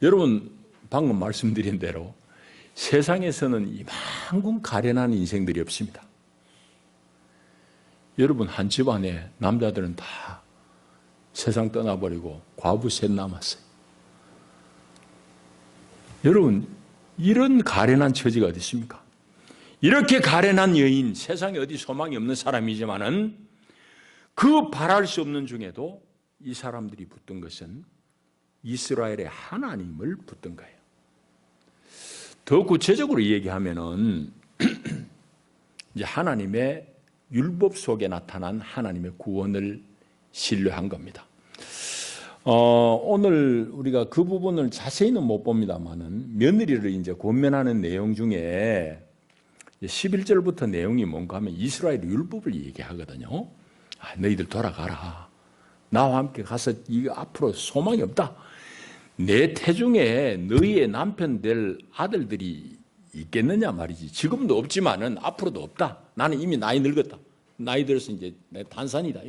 A: 여러분 방금 말씀드린 대로 세상에서는 이만큼 가련한 인생들이 없습니다. 여러분 한 집안에 남자들은 다 세상 떠나버리고 과부 셋 남았어요. 여러분 이런 가련한 처지가 어디 있습니까? 이렇게 가련한 여인, 세상에 어디 소망이 없는 사람이지만은 그 바랄 수 없는 중에도 이 사람들이 붙든 것은 이스라엘의 하나님을 붙든 거예요. 더 구체적으로 얘기하면은 이제 하나님의 율법 속에 나타난 하나님의 구원을 신뢰한 겁니다. 오늘 우리가 그 부분을 자세히는 못 봅니다만은 며느리를 이제 권면하는 내용 중에 11절부터 내용이 뭔가 하면 이스라엘 율법을 얘기하거든요. 너희들 돌아가라. 나와 함께 가서 이거 앞으로 소망이 없다. 내 태중에 너희의 남편 될 아들들이 있겠느냐 말이지. 지금도 없지만은 앞으로도 없다. 나는 이미 나이 늙었다. 나이 들어서 이제 내 단산이다.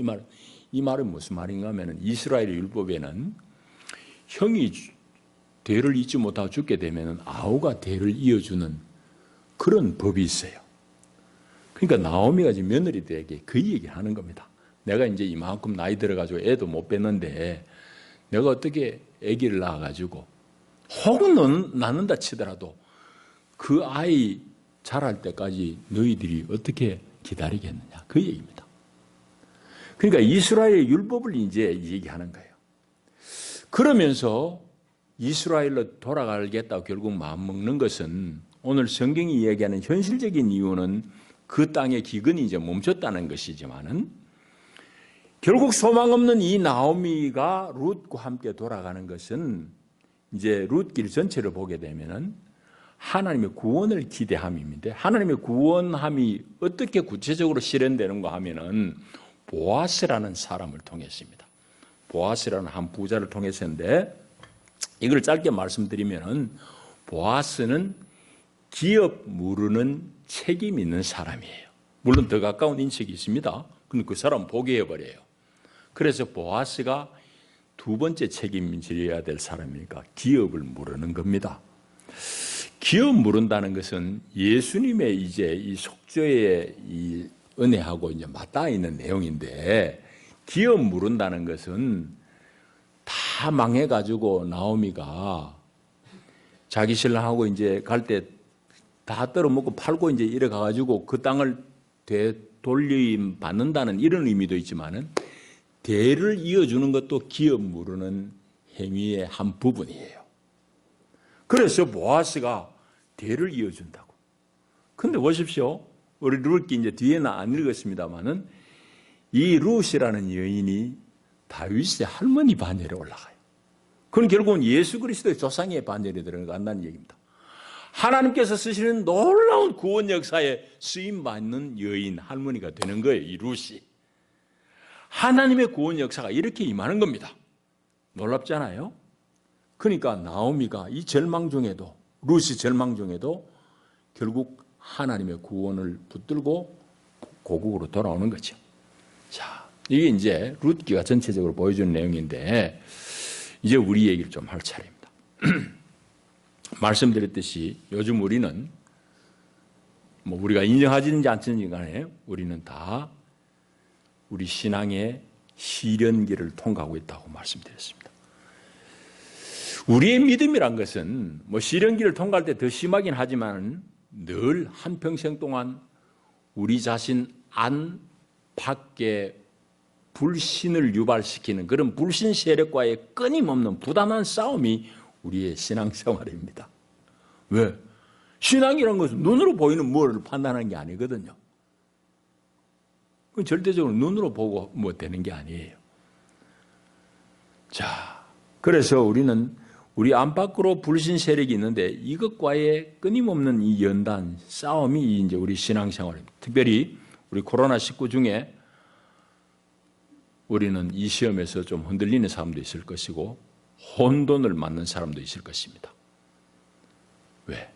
A: 이 말은 무슨 말인가 하면은 이스라엘 율법에는 형이 대를 잇지 못하고 죽게 되면은 아우가 대를 이어주는 그런 법이 있어요. 그러니까 나오미가 지금 며느리들에게 그 얘기를 하는 겁니다. 내가 이제 이만큼 나이 들어가지고 애도 못 뺐는데 내가 어떻게 아기를 낳아가지고 혹은 낳는다 치더라도 그 아이 자랄 때까지 너희들이 어떻게 기다리겠느냐 그 얘기입니다. 그러니까 이스라엘의 율법을 이제 얘기하는 거예요. 그러면서 이스라엘로 돌아가겠다고 결국 마음먹는 것은 오늘 성경이 얘기하는 현실적인 이유는 그 땅의 기근이 이제 멈췄다는 것이지만은 결국 소망 없는 이 나오미가 룻과 함께 돌아가는 것은 이제 룻길 전체를 보게 되면은 하나님의 구원을 기대함인데 하나님의 구원함이 어떻게 구체적으로 실현되는가 하면은 보아스라는 사람을 통했습니다. 보아스라는 한 부자를 통해서인데 이걸 짧게 말씀드리면은 보아스는 기업 무르는 책임 있는 사람이에요. 물론 더 가까운 인척이 있습니다. 근데 그 사람 포기해버려요. 그래서 보아스가 두 번째 책임져야 될 사람이니까 기업을 물으는 겁니다. 기업 물은다는 것은 예수님의 이제 이 속죄의 이 은혜하고 이제 맞닿아 있는 내용인데, 기업 물은다는 것은 다 망해가지고 나오미가 자기 신랑하고 이제 갈 때 다 떨어먹고 팔고 이제 이래 가가지고 그 땅을 되돌림 받는다는 이런 의미도 있지만은, 대를 이어주는 것도 기업 물으는 행위의 한 부분이에요. 그래서 보아스가 대를 이어준다고. 근데 보십시오. 우리 룻기 이제 뒤에는 안 읽었습니다만은, 이 룻이라는 여인이 다윗의 할머니 반열에 올라가요. 그건 결국은 예수 그리스도의 조상의 반열에 들어간다는 얘기입니다. 하나님께서 쓰시는 놀라운 구원 역사에 쓰임받는 여인, 할머니가 되는 거예요, 이 룻이. 하나님의 구원 역사가 이렇게 임하는 겁니다. 놀랍지 않아요? 그러니까 나오미가 이 절망 중에도, 룻이 절망 중에도 결국 하나님의 구원을 붙들고 고국으로 돌아오는 거죠. 자, 이게 이제 룻기가 전체적으로 보여주는 내용인데, 이제 우리 얘기를 좀 할 차례입니다. 말씀드렸듯이 요즘 우리는 뭐 우리가 인정하지는지 않든지 간에 우리는 다 우리 신앙의 시련기를 통과하고 있다고 말씀드렸습니다. 우리의 믿음이란 것은 뭐 시련기를 통과할 때 더 심하긴 하지만 늘 한평생 동안 우리 자신 안 밖에 불신을 유발시키는 그런 불신 세력과의 끊임없는 부단한 싸움이 우리의 신앙생활입니다. 왜? 신앙이라는 것은 눈으로 보이는 무엇을 판단하는 게 아니거든요. 그건 절대적으로 눈으로 보고 뭐 되는 게 아니에요. 자, 그래서 우리는 우리 안팎으로 불신 세력이 있는데 이것과의 끊임없는 이 연단, 싸움이 이제 우리 신앙생활입니다. 특별히 우리 코로나19 중에 우리는 이 시험에서 좀 흔들리는 사람도 있을 것이고 혼돈을 맞는 사람도 있을 것입니다. 왜?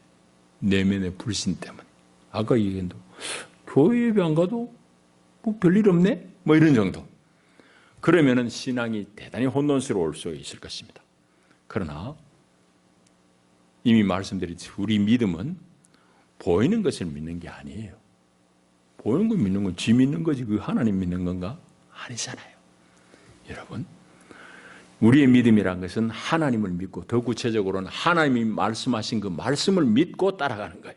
A: 내면의 불신 때문에. 아까 얘기했는데 교회 예배 안 가도 뭐 별일 없네? 뭐 이런 정도. 그러면은 신앙이 대단히 혼돈스러울 수 있을 것입니다. 그러나 이미 말씀드렸듯이 우리 믿음은 보이는 것을 믿는 게 아니에요. 보이는 걸 믿는 건 지 믿는 거지 그 하나님 믿는 건가? 아니잖아요. 여러분, 우리의 믿음이란 것은 하나님을 믿고 더 구체적으로는 하나님이 말씀하신 그 말씀을 믿고 따라가는 거예요.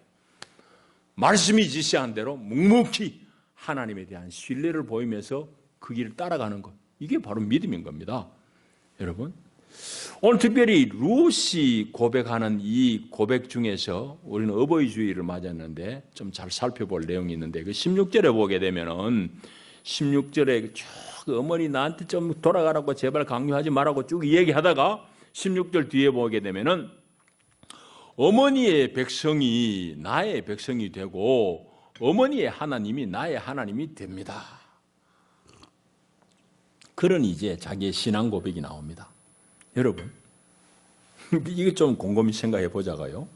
A: 말씀이 지시한 대로 묵묵히 하나님에 대한 신뢰를 보이면서 그 길을 따라가는 것. 이게 바로 믿음인 겁니다. 여러분, 오늘 특별히 룻이 고백하는 이 고백 중에서 우리는 어버이 주일을 맞았는데 좀 잘 살펴볼 내용이 있는데 그 16절에 보게 되면은 16절에 쭉 어머니 나한테 좀 돌아가라고 제발 강요하지 말라고 쭉 얘기하다가 16절 뒤에 보게 되면은 어머니의 백성이 나의 백성이 되고 어머니의 하나님이 나의 하나님이 됩니다. 그런 이제 자기의 신앙 고백이 나옵니다. 여러분, 이거 좀 곰곰이 생각해 보자고요.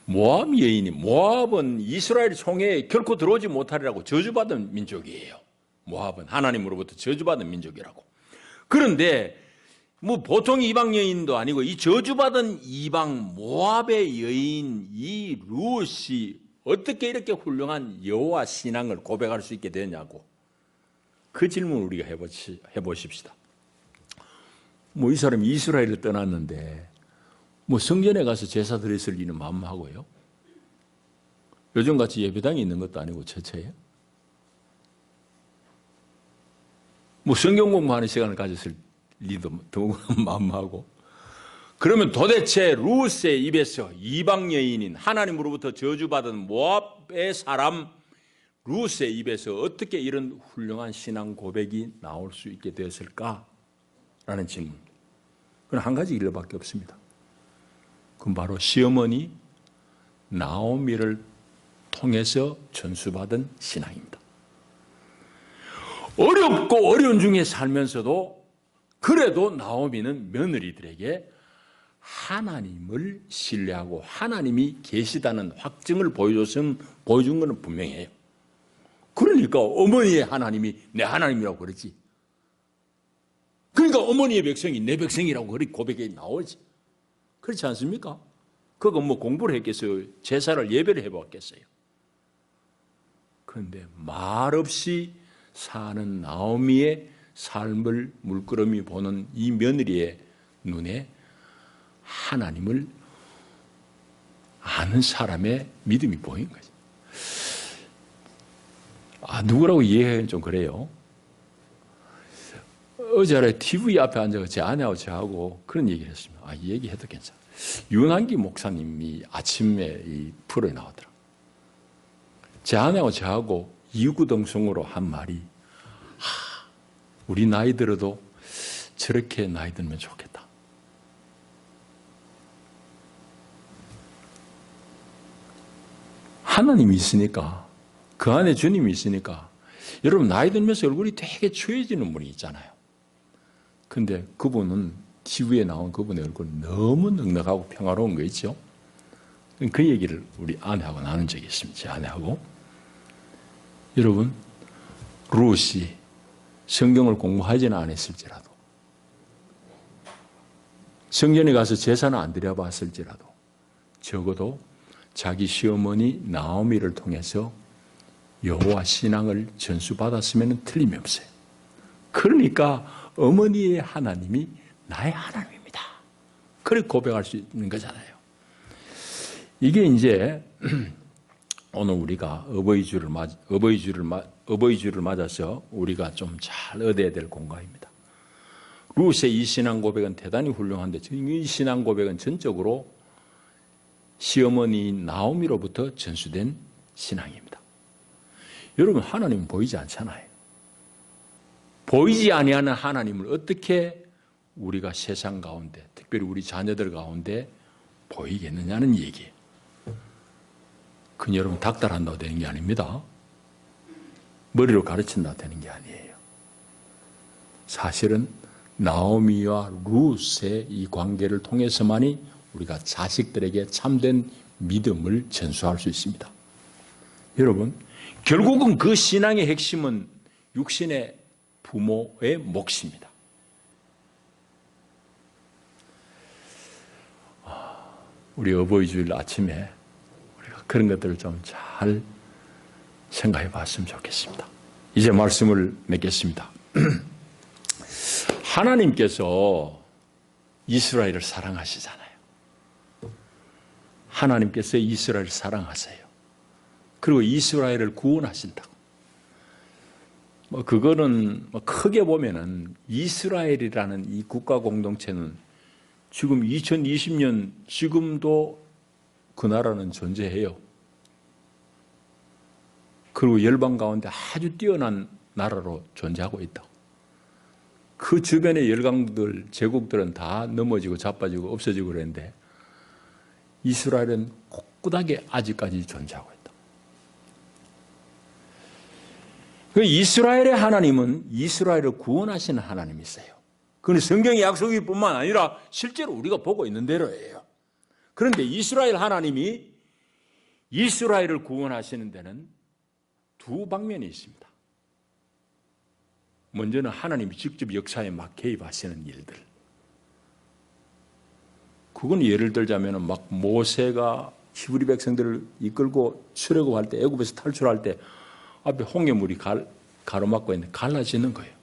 A: 모압 여인이, 모압은 이스라엘 총회에 결코 들어오지 못하리라고 저주받은 민족이에요. 모압은 하나님으로부터 저주받은 민족이라고. 그런데 뭐 보통 이방 여인도 아니고 이 저주받은 이방 모압의 여인 이 룻이 어떻게 이렇게 훌륭한 여호와 신앙을 고백할 수 있게 되냐고. 그 질문을 우리가 해보십시다. 뭐 이 사람이 이스라엘을 떠났는데 뭐 성전에 가서 제사 드렸을 리는 만무하고요. 요즘같이 예배당이 있는 것도 아니고 처처예요. 뭐 성경 공부하는 시간을 가졌을 리도 더욱 만무하고. 그러면 도대체 룻의 입에서 이방 여인인 하나님으로부터 저주받은 모압의 사람 룻의 입에서 어떻게 이런 훌륭한 신앙 고백이 나올 수 있게 되었을까라는 질문. 그건 한 가지 일밖에 없습니다. 그건 바로 시어머니 나오미를 통해서 전수받은 신앙입니다. 어렵고 어려운 중에 살면서도 그래도 나오미는 며느리들에게 하나님을 신뢰하고 하나님이 계시다는 확증을 보여준 것은 분명해요. 그러니까 어머니의 하나님이 내 하나님이라고 그러지. 그러니까 어머니의 백성이 내 백성이라고 그렇게 고백이 나오지. 그렇지 않습니까? 그거 뭐 공부를 했겠어요? 제사를 예배를 해봤겠어요? 그런데 말없이 사는 나오미의 삶을 물끄러미 보는 이 며느리의 눈에 하나님을 아는 사람의 믿음이 보인 거죠. 누구라고 이해하기는 좀 그래요. 어제 TV 앞에 앉아서 제 아내하고 저하고 그런 얘기를 했습니다. 이 얘기 해도 괜찮아. 윤한기 목사님이 아침에 이 프로에 나오더라고요. 제 아내하고 저하고 이구동성으로 한 말이, 우리 나이 들어도 저렇게 나이 들면 좋겠다. 하나님이 있으니까, 그 안에 주님이 있으니까, 여러분 나이 들면서 얼굴이 되게 추해지는 분이 있잖아요. 근데 그분은 TV에 나온 그분의 얼굴 너무 넉넉하고 평화로운 거 있죠. 그 얘기를 우리 아내하고 나눈 적이 있습니다. 제 아내하고. 여러분, 룻이 성경을 공부하지는 않았을지라도, 성전에 가서 제사는 안 드려봤을지라도 적어도 자기 시어머니 나오미를 통해서 여호와 신앙을 전수받았으면 틀림이 없어요. 그러니까 어머니의 하나님이 나의 하나님입니다. 그렇게 고백할 수 있는 거잖아요. 이게 이제 오늘 우리가 어버이주를 맞아서 우리가 좀 잘 얻어야 될 공간입니다. 룻의 이 신앙 고백은 대단히 훌륭한데, 이 신앙 고백은 전적으로 시어머니 나오미로부터 전수된 신앙입니다. 여러분, 하나님은 보이지 않잖아요. 보이지 아니하는 하나님을 어떻게 우리가 세상 가운데, 특별히 우리 자녀들 가운데 보이겠느냐는 얘기예요. 그 여러분 닥달한다고 되는 게 아닙니다. 머리로 가르친다고 되는 게 아니에요. 사실은 나오미와 룻의 이 관계를 통해서만이 우리가 자식들에게 참된 믿음을 전수할 수 있습니다. 여러분, 결국은 그 신앙의 핵심은 육신의 부모의 몫입니다. 우리 어버이 주일 아침에 우리가 그런 것들을 좀 잘 생각해 봤으면 좋겠습니다. 이제 말씀을 맺겠습니다. 하나님께서 이스라엘을 사랑하시잖아요. 하나님께서 이스라엘을 사랑하세요. 그리고 이스라엘을 구원하신다고. 그거는 크게 보면은 이스라엘이라는 이 국가 공동체는 지금 2020년 지금도 그 나라는 존재해요. 그리고 열방 가운데 아주 뛰어난 나라로 존재하고 있다. 그 주변의 열강들, 제국들은 다 넘어지고 자빠지고 없어지고 그랬는데 이스라엘은 꿋꿋하게 아직까지 존재하고 있다. 그 이스라엘의 하나님은 이스라엘을 구원하시는 하나님이세요. 그건 성경의 약속일 뿐만 아니라 실제로 우리가 보고 있는 대로예요. 그런데 이스라엘 하나님이 이스라엘을 구원하시는 데는 두 방면이 있습니다. 먼저는 하나님이 직접 역사에 막 개입하시는 일들. 그건 예를 들자면 막 모세가 히브리 백성들을 이끌고 출애굽할 때, 애굽에서 탈출할 때 앞에 홍해물이 가로막고 있는데 갈라지는 거예요.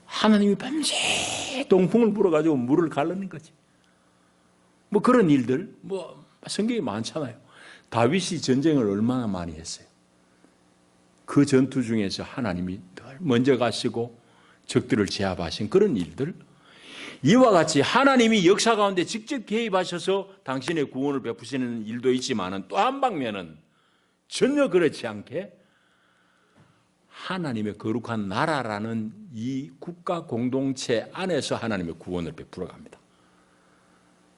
A: 하나님이 밤새 동풍을 불어가지고 물을 갈라낸 거지. 뭐 그런 일들, 성경이 많잖아요. 다윗이 전쟁을 얼마나 많이 했어요. 그 전투 중에서 하나님이 늘 먼저 가시고 적들을 제압하신 그런 일들. 이와 같이 하나님이 역사 가운데 직접 개입하셔서 당신의 구원을 베푸시는 일도 있지만 또 한 방면은 전혀 그렇지 않게 하나님의 거룩한 나라라는 이 국가 공동체 안에서 하나님의 구원을 베풀어 갑니다.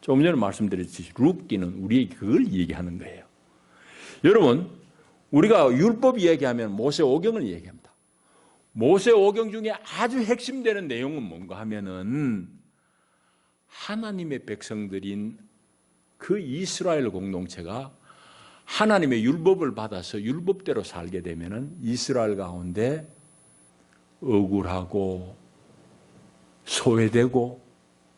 A: 조금 전에 말씀드렸듯이 룻기는 우리에게 그걸 얘기하는 거예요. 여러분, 우리가 율법 이야기하면 모세 오경을 얘기합니다. 모세 오경 중에 아주 핵심되는 내용은 뭔가 하면은 하나님의 백성들인 그 이스라엘 공동체가 하나님의 율법을 받아서 율법대로 살게 되면은 이스라엘 가운데 억울하고 소외되고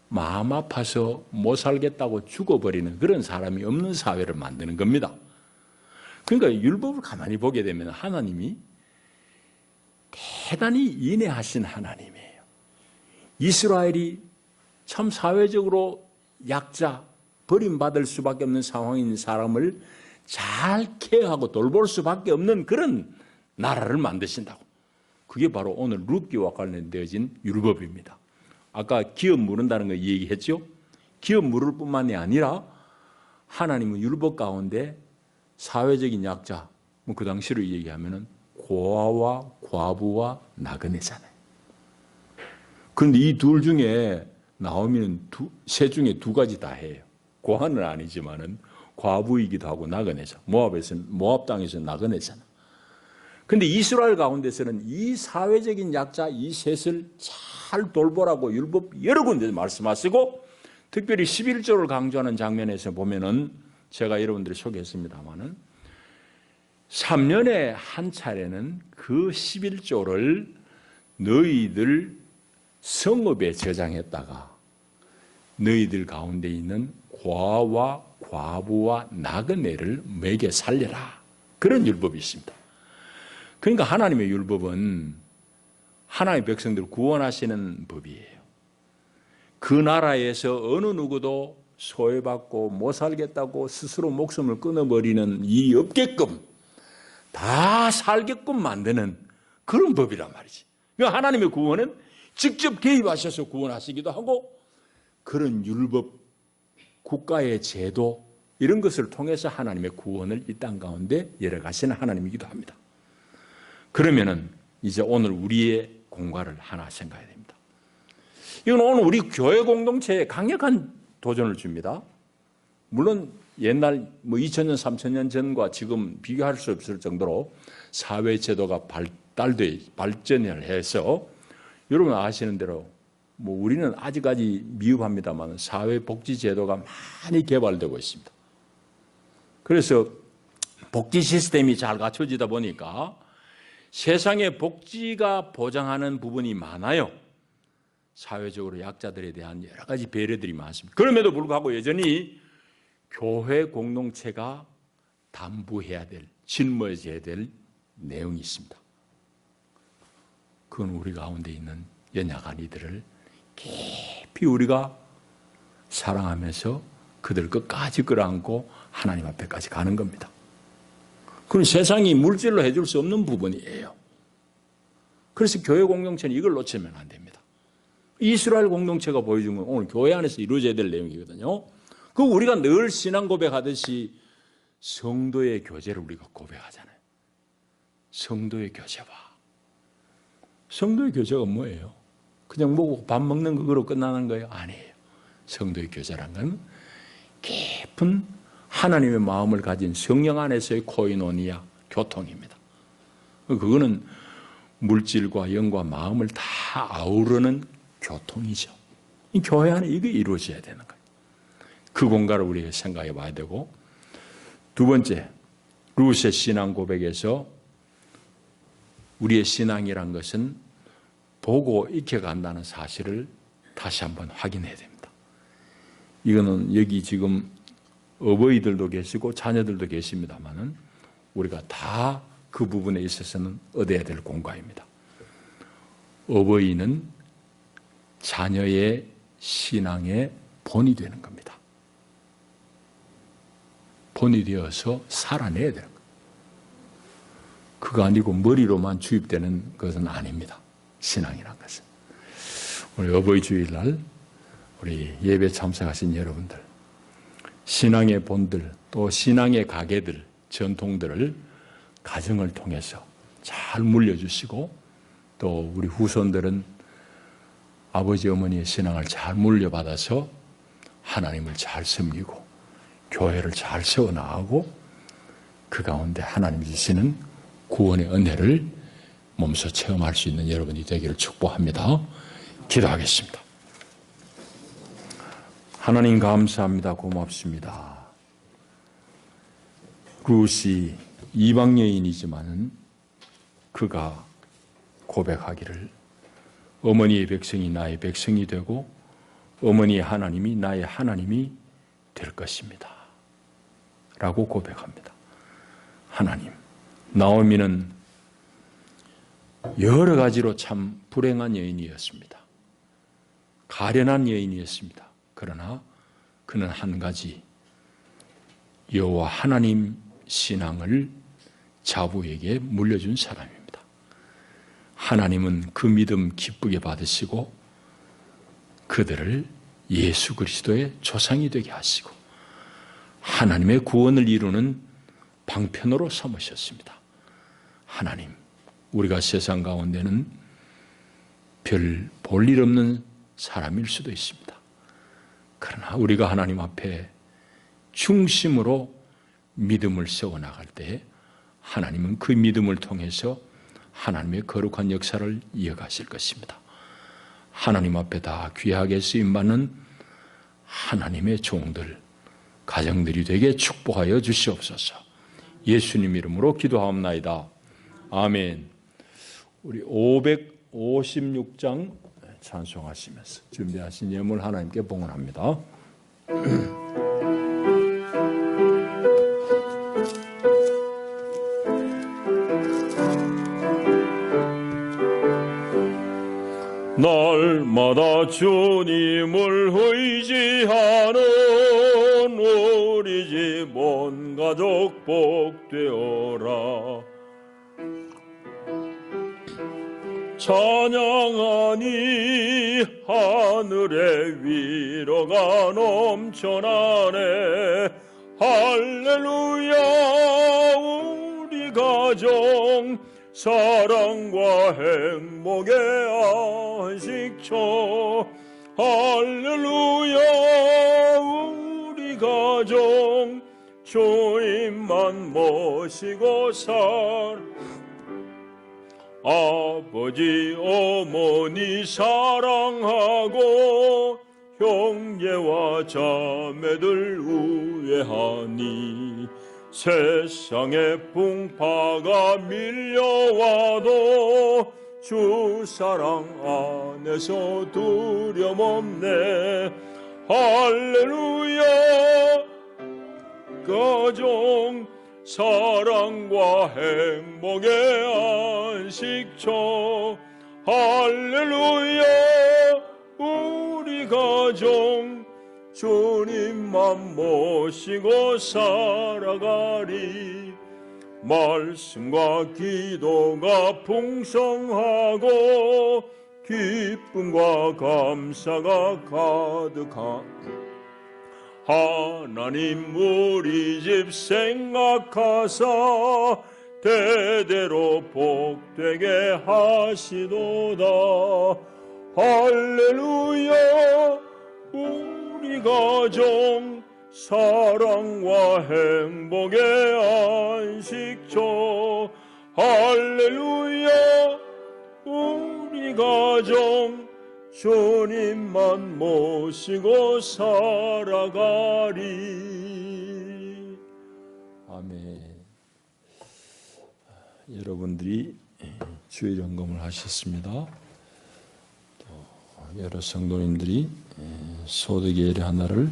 A: 마음 아파서 못 살겠다고 죽어버리는 그런 사람이 없는 사회를 만드는 겁니다. 그러니까 율법을 가만히 보게 되면 하나님이 대단히 인애하신 하나님이에요. 이스라엘이 참 사회적으로 약자, 버림받을 수밖에 없는 상황인 사람을 잘 케어하고 돌볼 수밖에 없는 그런 나라를 만드신다고. 그게 바로 오늘 룻기와 관련되어진 율법입니다. 아까 기업 물은다는 거 얘기했죠? 기업 물을 뿐만이 아니라 하나님은 율법 가운데 사회적인 약자, 뭐 그 당시로 얘기하면은 고아와 과부와 나그네잖아요. 그런데 이 둘 중에 나오면 세 중에 두 가지 다 해요. 고아는 아니지만은 과부이기도 하고 나그네죠. 모압 땅에서 나그네잖아. 근데 이스라엘 가운데서는 이 사회적인 약자 이 셋을 잘 돌보라고 율법 여러 군데 말씀하시고, 특별히 11조를 강조하는 장면에서 보면은 제가 여러분들이 소개했습니다마는 3년에 한 차례는 그 11조를 너희들 성읍에 저장했다가 너희들 가운데 있는 고아와 과부와 나그네를 먹여 살려라. 그런 율법이 있습니다. 그러니까 하나님의 율법은 하나님의 백성들을 구원하시는 법이에요. 그 나라에서 어느 누구도 소외받고 못 살겠다고 스스로 목숨을 끊어버리는 일이 없게끔 다 살게끔 만드는 그런 법이란 말이지. 그러니까 하나님의 구원은 직접 개입하셔서 구원하시기도 하고, 그런 율법, 국가의 제도 이런 것을 통해서 하나님의 구원을 이 땅 가운데 열어가시는 하나님이기도 합니다. 그러면은 이제 오늘 우리의 공과를 하나 생각해야 됩니다. 이건 오늘 우리 교회 공동체에 강력한 도전을 줍니다. 물론 옛날 2000년, 3000년 전과 지금 비교할 수 없을 정도로 사회 제도가 발전을 해서 여러분 아시는 대로 우리는 아직까지 미흡합니다만 사회복지 제도가 많이 개발되고 있습니다. 그래서 복지 시스템이 잘 갖춰지다 보니까 세상의 복지가 보장하는 부분이 많아요. 사회적으로 약자들에 대한 여러 가지 배려들이 많습니다. 그럼에도 불구하고 여전히 교회 공동체가 담부해야 될, 짊어져야 될 내용이 있습니다. 그건 우리 가운데 있는 연약한 깊이 우리가 사랑하면서 그들 끝까지 끌어안고 하나님 앞에까지 가는 겁니다. 그건 세상이 물질로 해줄 수 없는 부분이에요. 그래서 교회 공동체는 이걸 놓치면 안 됩니다. 이스라엘 공동체가 보여준 건 오늘 교회 안에서 이루어져야 될 내용이거든요. 그 우리가 늘 신앙 고백하듯이 성도의 교제를 우리가 고백하잖아요. 성도의 교제와. 성도의 교제가 뭐예요? 그냥 먹고 밥 먹는 그거로 끝나는 거예요? 아니에요. 성도의 교제란 건 깊은 하나님의 마음을 가진 성령 안에서의 코이노니아, 교통입니다. 그거는 물질과 영과 마음을 다 아우르는 교통이죠. 이 교회 안에 이게 이루어져야 되는 거예요. 그 공간을 우리가 생각해 봐야 되고, 두 번째, 룻의 신앙 고백에서 우리의 신앙이란 것은 보고 익혀간다는 사실을 다시 한번 확인해야 됩니다. 이거는 여기 지금 어버이들도 계시고 자녀들도 계십니다만은 우리가 다 그 부분에 있어서는 얻어야 될 공과입니다. 어버이는 자녀의 신앙의 본이 되는 겁니다. 본이 되어서 살아내야 되는 거예요. 그거 아니고 머리로만 주입되는 것은 아닙니다. 신앙이란 것은. 우리 어버이 주일날 우리 예배 참석하신 여러분들, 신앙의 본들, 또 신앙의 가계들, 전통들을 가정을 통해서 잘 물려주시고, 또 우리 후손들은 아버지 어머니의 신앙을 잘 물려받아서 하나님을 잘 섬기고 교회를 잘 세워나가고 그 가운데 하나님 주시는 구원의 은혜를 몸소 체험할 수 있는 여러분이 되기를 축복합니다. 기도하겠습니다. 하나님 감사합니다. 고맙습니다. 룻이 이방 여인이지만은 그가 고백하기를 어머니의 백성이 나의 백성이 되고 어머니의 하나님이 나의 하나님이 될 것입니다. 라고 고백합니다. 하나님, 나오미는 여러 가지로 참 불행한 여인이었습니다. 가련한 여인이었습니다. 그러나 그는 한 가지, 여호와 하나님 신앙을 자부에게 물려준 사람입니다. 하나님은 그 믿음 기쁘게 받으시고 그들을 예수 그리스도의 조상이 되게 하시고 하나님의 구원을 이루는 방편으로 삼으셨습니다. 하나님, 우리가 세상 가운데는 별 볼 일 없는 사람일 수도 있습니다. 그러나 우리가 하나님 앞에 중심으로 믿음을 세워나갈 때 하나님은 그 믿음을 통해서 하나님의 거룩한 역사를 이어가실 것입니다. 하나님 앞에 다 귀하게 쓰임받는 하나님의 종들, 가정들이 되게 축복하여 주시옵소서. 예수님 이름으로 기도하옵나이다. 아멘. 우리 556장 찬송하시면서 준비하신 예물 하나님께 봉헌합니다. 날마다 주님을 의지하는 우리 집 온 가족 복되어라. 찬양하니 하늘의 위로가 넘쳐나네. 할렐루야. 우리 가정 사랑과 행복의 안식처. 할렐루야. 우리 가정 주님만 모시고 아버지 어머니 사랑하고 형제와 자매들 우애하니 세상의 풍파가 밀려와도 주 사랑 안에서 두려움 없네. 할렐루야. 가정 사랑과 행복의 안식처. 할렐루야. 우리 가정 주님만 모시고 살아가리. 말씀과 기도가 풍성하고 기쁨과 감사가 가득한 하나님 우리 집 생각하사 대대로 복되게 하시도다. 할렐루야. 우리 가정 사랑과 행복의 안식처. 할렐루야. 우리 가정 주님만 모시고 살아가리. 아멘. 여러분들이 주일 점검을 하셨습니다. 또 여러 성도님들이 소득의 예례 하나를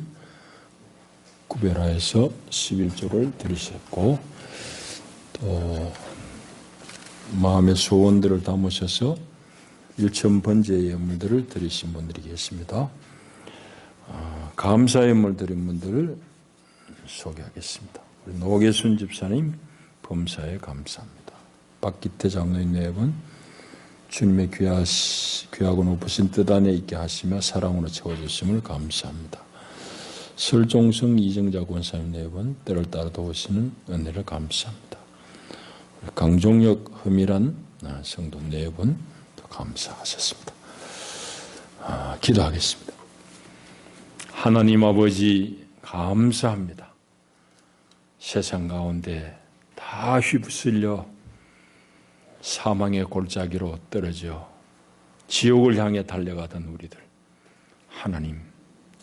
A: 구별하여서 11조를 드리셨고, 또 마음의 소원들을 담으셔서 일천 번제의 예물들을 드리신 분들이 계십니다. 감사의 예물 드린 분들을 소개하겠습니다. 우리 노계순 집사님 범사에 감사합니다. 박기태 장로님 네 분 주님의 귀하고 높으신 뜻 안에 있게 하시며 사랑으로 채워주심을 감사합니다. 설종성 이정자 권사님 네 분 때를 따라 도우시는 은혜를 감사합니다. 강종혁 허미란 성도 네 분 감사하셨습니다. 기도하겠습니다. 하나님 아버지 감사합니다. 세상 가운데 다 휩쓸려 사망의 골짜기로 떨어져 지옥을 향해 달려가던 우리들, 하나님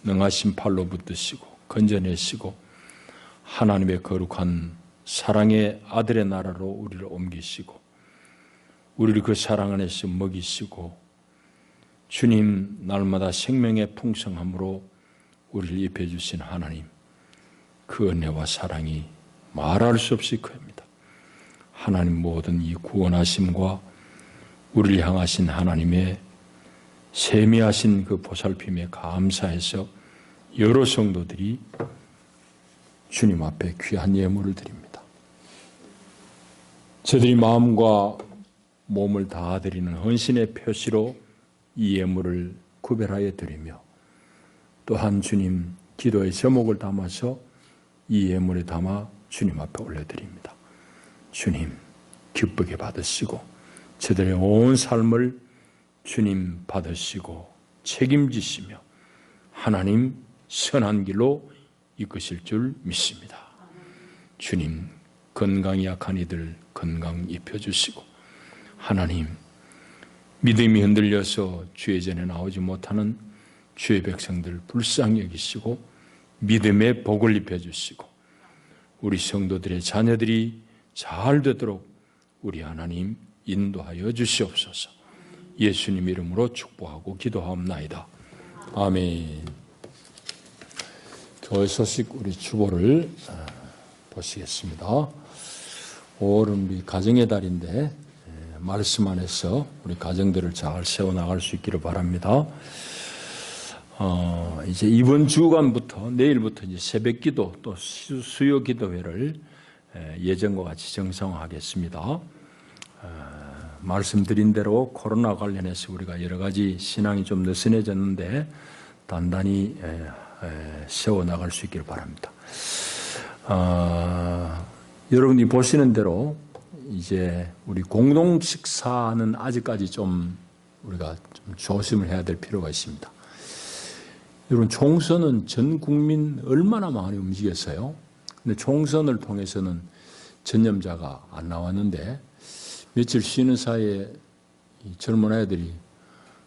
A: 능하신 팔로 붙드시고 건져내시고 하나님의 거룩한 사랑의 아들의 나라로 우리를 옮기시고 우리를 그 사랑 안에서 먹이시고 주님 날마다 생명의 풍성함으로 우리를 입혀주신 하나님, 그 은혜와 사랑이 말할 수 없이 큽니다. 하나님 모든 이 구원하심과 우리를 향하신 하나님의 세미하신 그 보살핌에 감사해서 여러 성도들이 주님 앞에 귀한 예물을 드립니다. 저들이 마음과 몸을 다 드리는 헌신의 표시로 이 예물을 구별하여 드리며 또한 주님 기도의 제목을 담아서 이 예물에 담아 주님 앞에 올려드립니다. 주님 기쁘게 받으시고 저들의 온 삶을 주님 받으시고 책임지시며 하나님 선한 길로 이끄실 줄 믿습니다. 주님 건강이 약한 이들 건강 입혀주시고 하나님 믿음이 흔들려서 주의 전에 나오지 못하는 주의 백성들 불쌍히 여기시고 믿음의 복을 입혀주시고 우리 성도들의 자녀들이 잘 되도록 우리 하나님 인도하여 주시옵소서. 예수님 이름으로 축복하고 기도하옵나이다. 아멘. 교회 소식 우리 주보를 보시겠습니다. 5월은 우리 가정의 달인데 말씀 안에서 우리 가정들을 잘 세워나갈 수 있기를 바랍니다. 이제 이번 주간부터 내일부터 이제 새벽 기도 또 수요 기도회를 예전과 같이 정상화하겠습니다. 말씀드린 대로 코로나 관련해서 우리가 여러 가지 신앙이 좀 느슨해졌는데 단단히 세워나갈 수 있기를 바랍니다. 여러분이 보시는 대로 이제 우리 공동 식사는 아직까지 좀 우리가 좀 조심을 해야 될 필요가 있습니다. 여러분 총선은 전 국민 얼마나 많이 움직였어요. 근데 총선을 통해서는 전념자가 안 나왔는데 며칠 쉬는 사이에 이 젊은 아이들이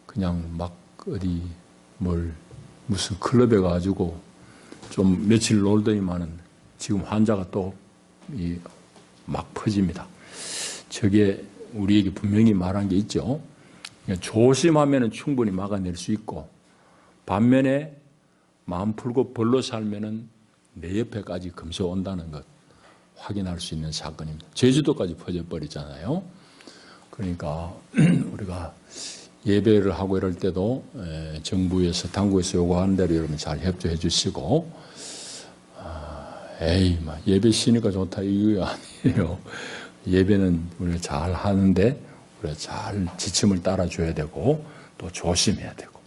A: 그냥 막 어디 무슨 클럽에 가지고 좀 며칠 놀더니만은 지금 환자가 또 막 퍼집니다. 저게 우리에게 분명히 말한 게 있죠. 조심하면 충분히 막아낼 수 있고 반면에 마음 풀고 벌로 살면은 내 옆에까지 금세 온다는 것 확인할 수 있는 사건입니다. 제주도까지 퍼져버리잖아요. 그러니까 우리가 예배를 하고 이럴 때도 정부에서 당국에서 요구하는 대로 여러분 잘 협조해 주시고 예배 쉬니까 좋다 이거 아니에요. 예배는 우리가 잘 하는데 우리가 잘 지침을 따라줘야 되고 또 조심해야 되고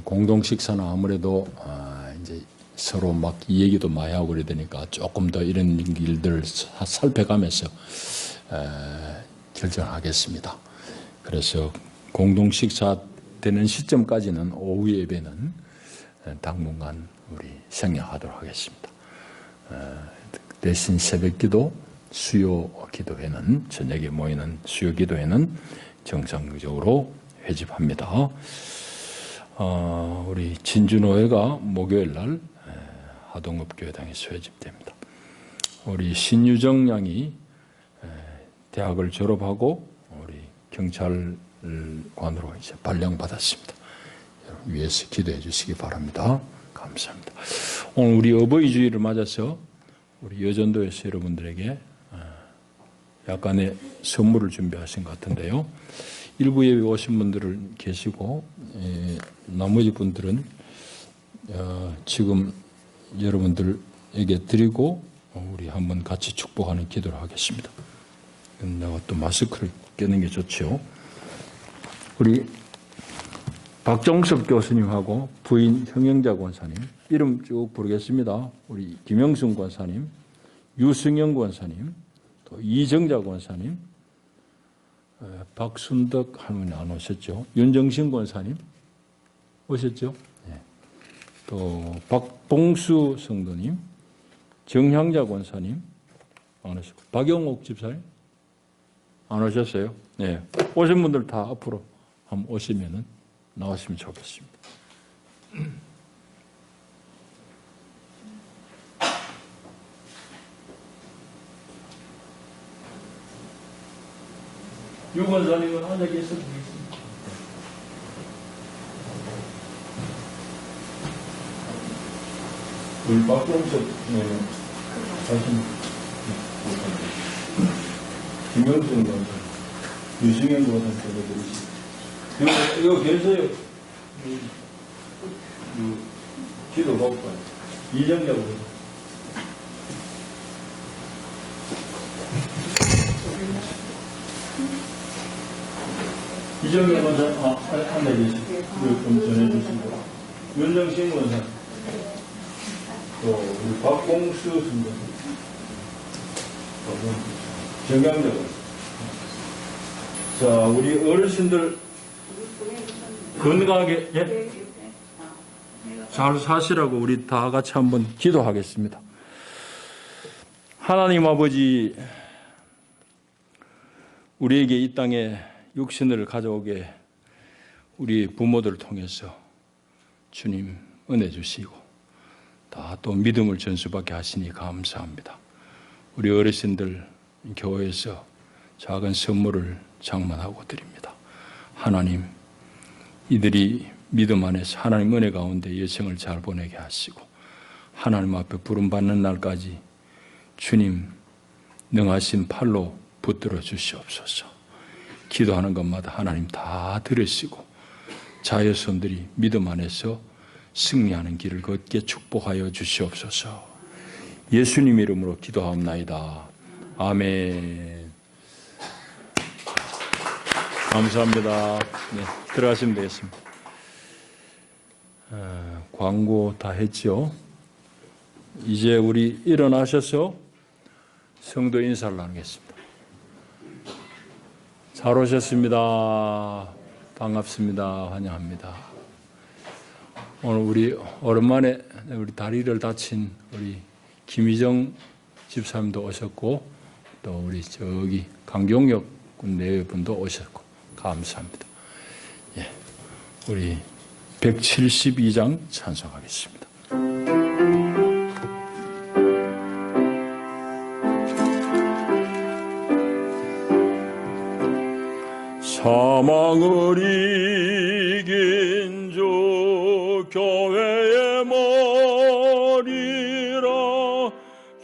A: 공동 식사는 아무래도 이제 서로 막 이 얘기도 많이 하고 그래야 되니까 조금 더 이런 일들을 살펴가면서 결정하겠습니다. 그래서 공동 식사 되는 시점까지는 오후 예배는 당분간 우리 생략하도록 하겠습니다. 대신 새벽기도, 수요 기도회는 저녁에 모이는 수요 기도회는 정상적으로 회집합니다. 우리 진주노회가 목요일 날 하동읍교회당에서 회집됩니다. 우리 신유정 양이 대학을 졸업하고 우리 경찰관으로 이제 발령받았습니다. 여러분 위해서 기도해 주시기 바랍니다. 감사합니다. 오늘 우리 어버이 주일을 맞아서 우리 여전도에서 여러분들에게 약간의 선물을 준비하신 것 같은데요. 일부 예배 오신 분들은 계시고 나머지 분들은 지금 여러분들에게 드리고 우리 한번 같이 축복하는 기도를 하겠습니다. 내가 또 마스크를 껴는 게 좋죠. 우리 박정섭 교수님하고 부인 형영자 권사님 이름 쭉 부르겠습니다. 우리 김영순 권사님, 유승영 권사님, 또 이정자 권사님, 박순덕 할머니 안 오셨죠? 윤정신 권사님 오셨죠? 네. 또 박봉수 성도님, 정향자 권사님 안 오셨고 박영옥 집사님 안 오셨어요? 네. 오신 분들 다 앞으로 한번 오시면은 나왔으면 좋겠습니다. 유 권사님은 앉아 계셔도 되겠습니다. 박동석 사진 김영준 의원, 유승현 의원 보내드리시죠. 이거 계세요. 기도 받고 이정자 의원. 이정현 원사 안내 계시죠. 이거 좀 전해주시고 윤정신 원사, 또 우리 박봉수 선생, 정강적 원사. 자, 우리 어르신들 건강하게 잘 사시라고 우리 다 같이 한번 기도하겠습니다. 하나님 아버지, 우리에게 이 땅에 육신을 가져오게 우리 부모들을 통해서 주님 은혜 주시고 다 또 믿음을 전수받게 하시니 감사합니다. 우리 어르신들 교회에서 작은 선물을 장만하고 드립니다. 하나님, 이들이 믿음 안에서 하나님 은혜 가운데 여정을 잘 보내게 하시고 하나님 앞에 부름받는 날까지 주님 능하신 팔로 붙들어 주시옵소서. 기도하는 것마다 하나님 다 들으시고 자녀손들이 믿음 안에서 승리하는 길을 걷게 축복하여 주시옵소서. 예수님 이름으로 기도하옵나이다. 아멘. 감사합니다. 네, 들어가시면 되겠습니다. 광고 다 했죠? 이제 우리 일어나셔서 성도 인사를 나누겠습니다. 잘 오셨습니다. 반갑습니다. 환영합니다. 오늘 우리 오랜만에 우리 다리를 다친 우리 김희정 집사님도 오셨고 또 우리 저기 강경혁 군 내외분도 오셨고 감사합니다. 예, 우리 172장 찬송하겠습니다. 사망을 이긴 주 교회의 머리라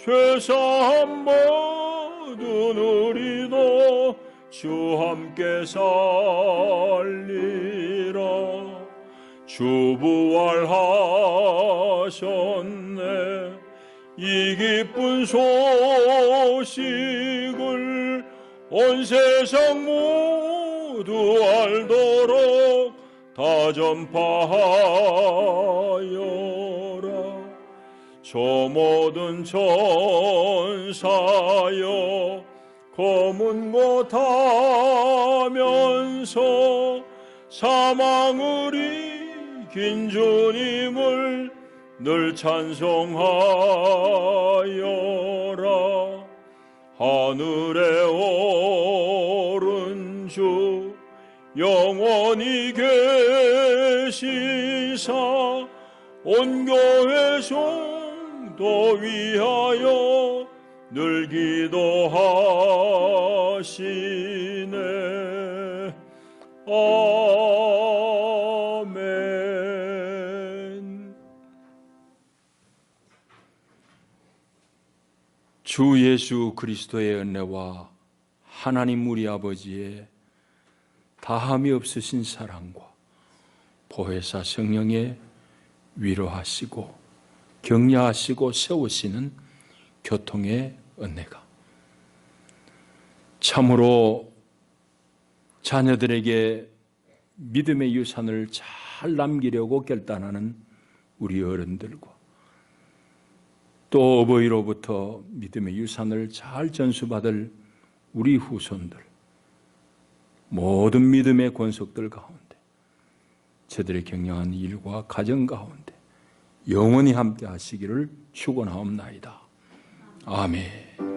A: 죄사함 모두 누리도 주 함께 살리라. 주 부활하셨네. 이 기쁜 소식을 온 세상 모두 알도록 다 전파하여라. 저 모든 천사여 검은 못하면서 사망을 이긴 주님을 늘 찬송하여라. 하늘에 오른 주 영원히 계시사 온 교회 성도 위하여 늘 기도하시네. 아멘. 주 예수 그리스도의 은혜와 하나님 우리 아버지의 다함이 없으신 사랑과 보혜사 성령의 위로하시고 격려하시고 세우시는 교통의 은혜가 참으로 자녀들에게 믿음의 유산을 잘 남기려고 결단하는 우리 어른들과 또 어버이로부터 믿음의 유산을 잘 전수받을 우리 후손들, 모든 믿음의 권속들 가운데 저들의 경영한 일과 가정 가운데 영원히 함께 하시기를 축원하옵나이다. 아멘.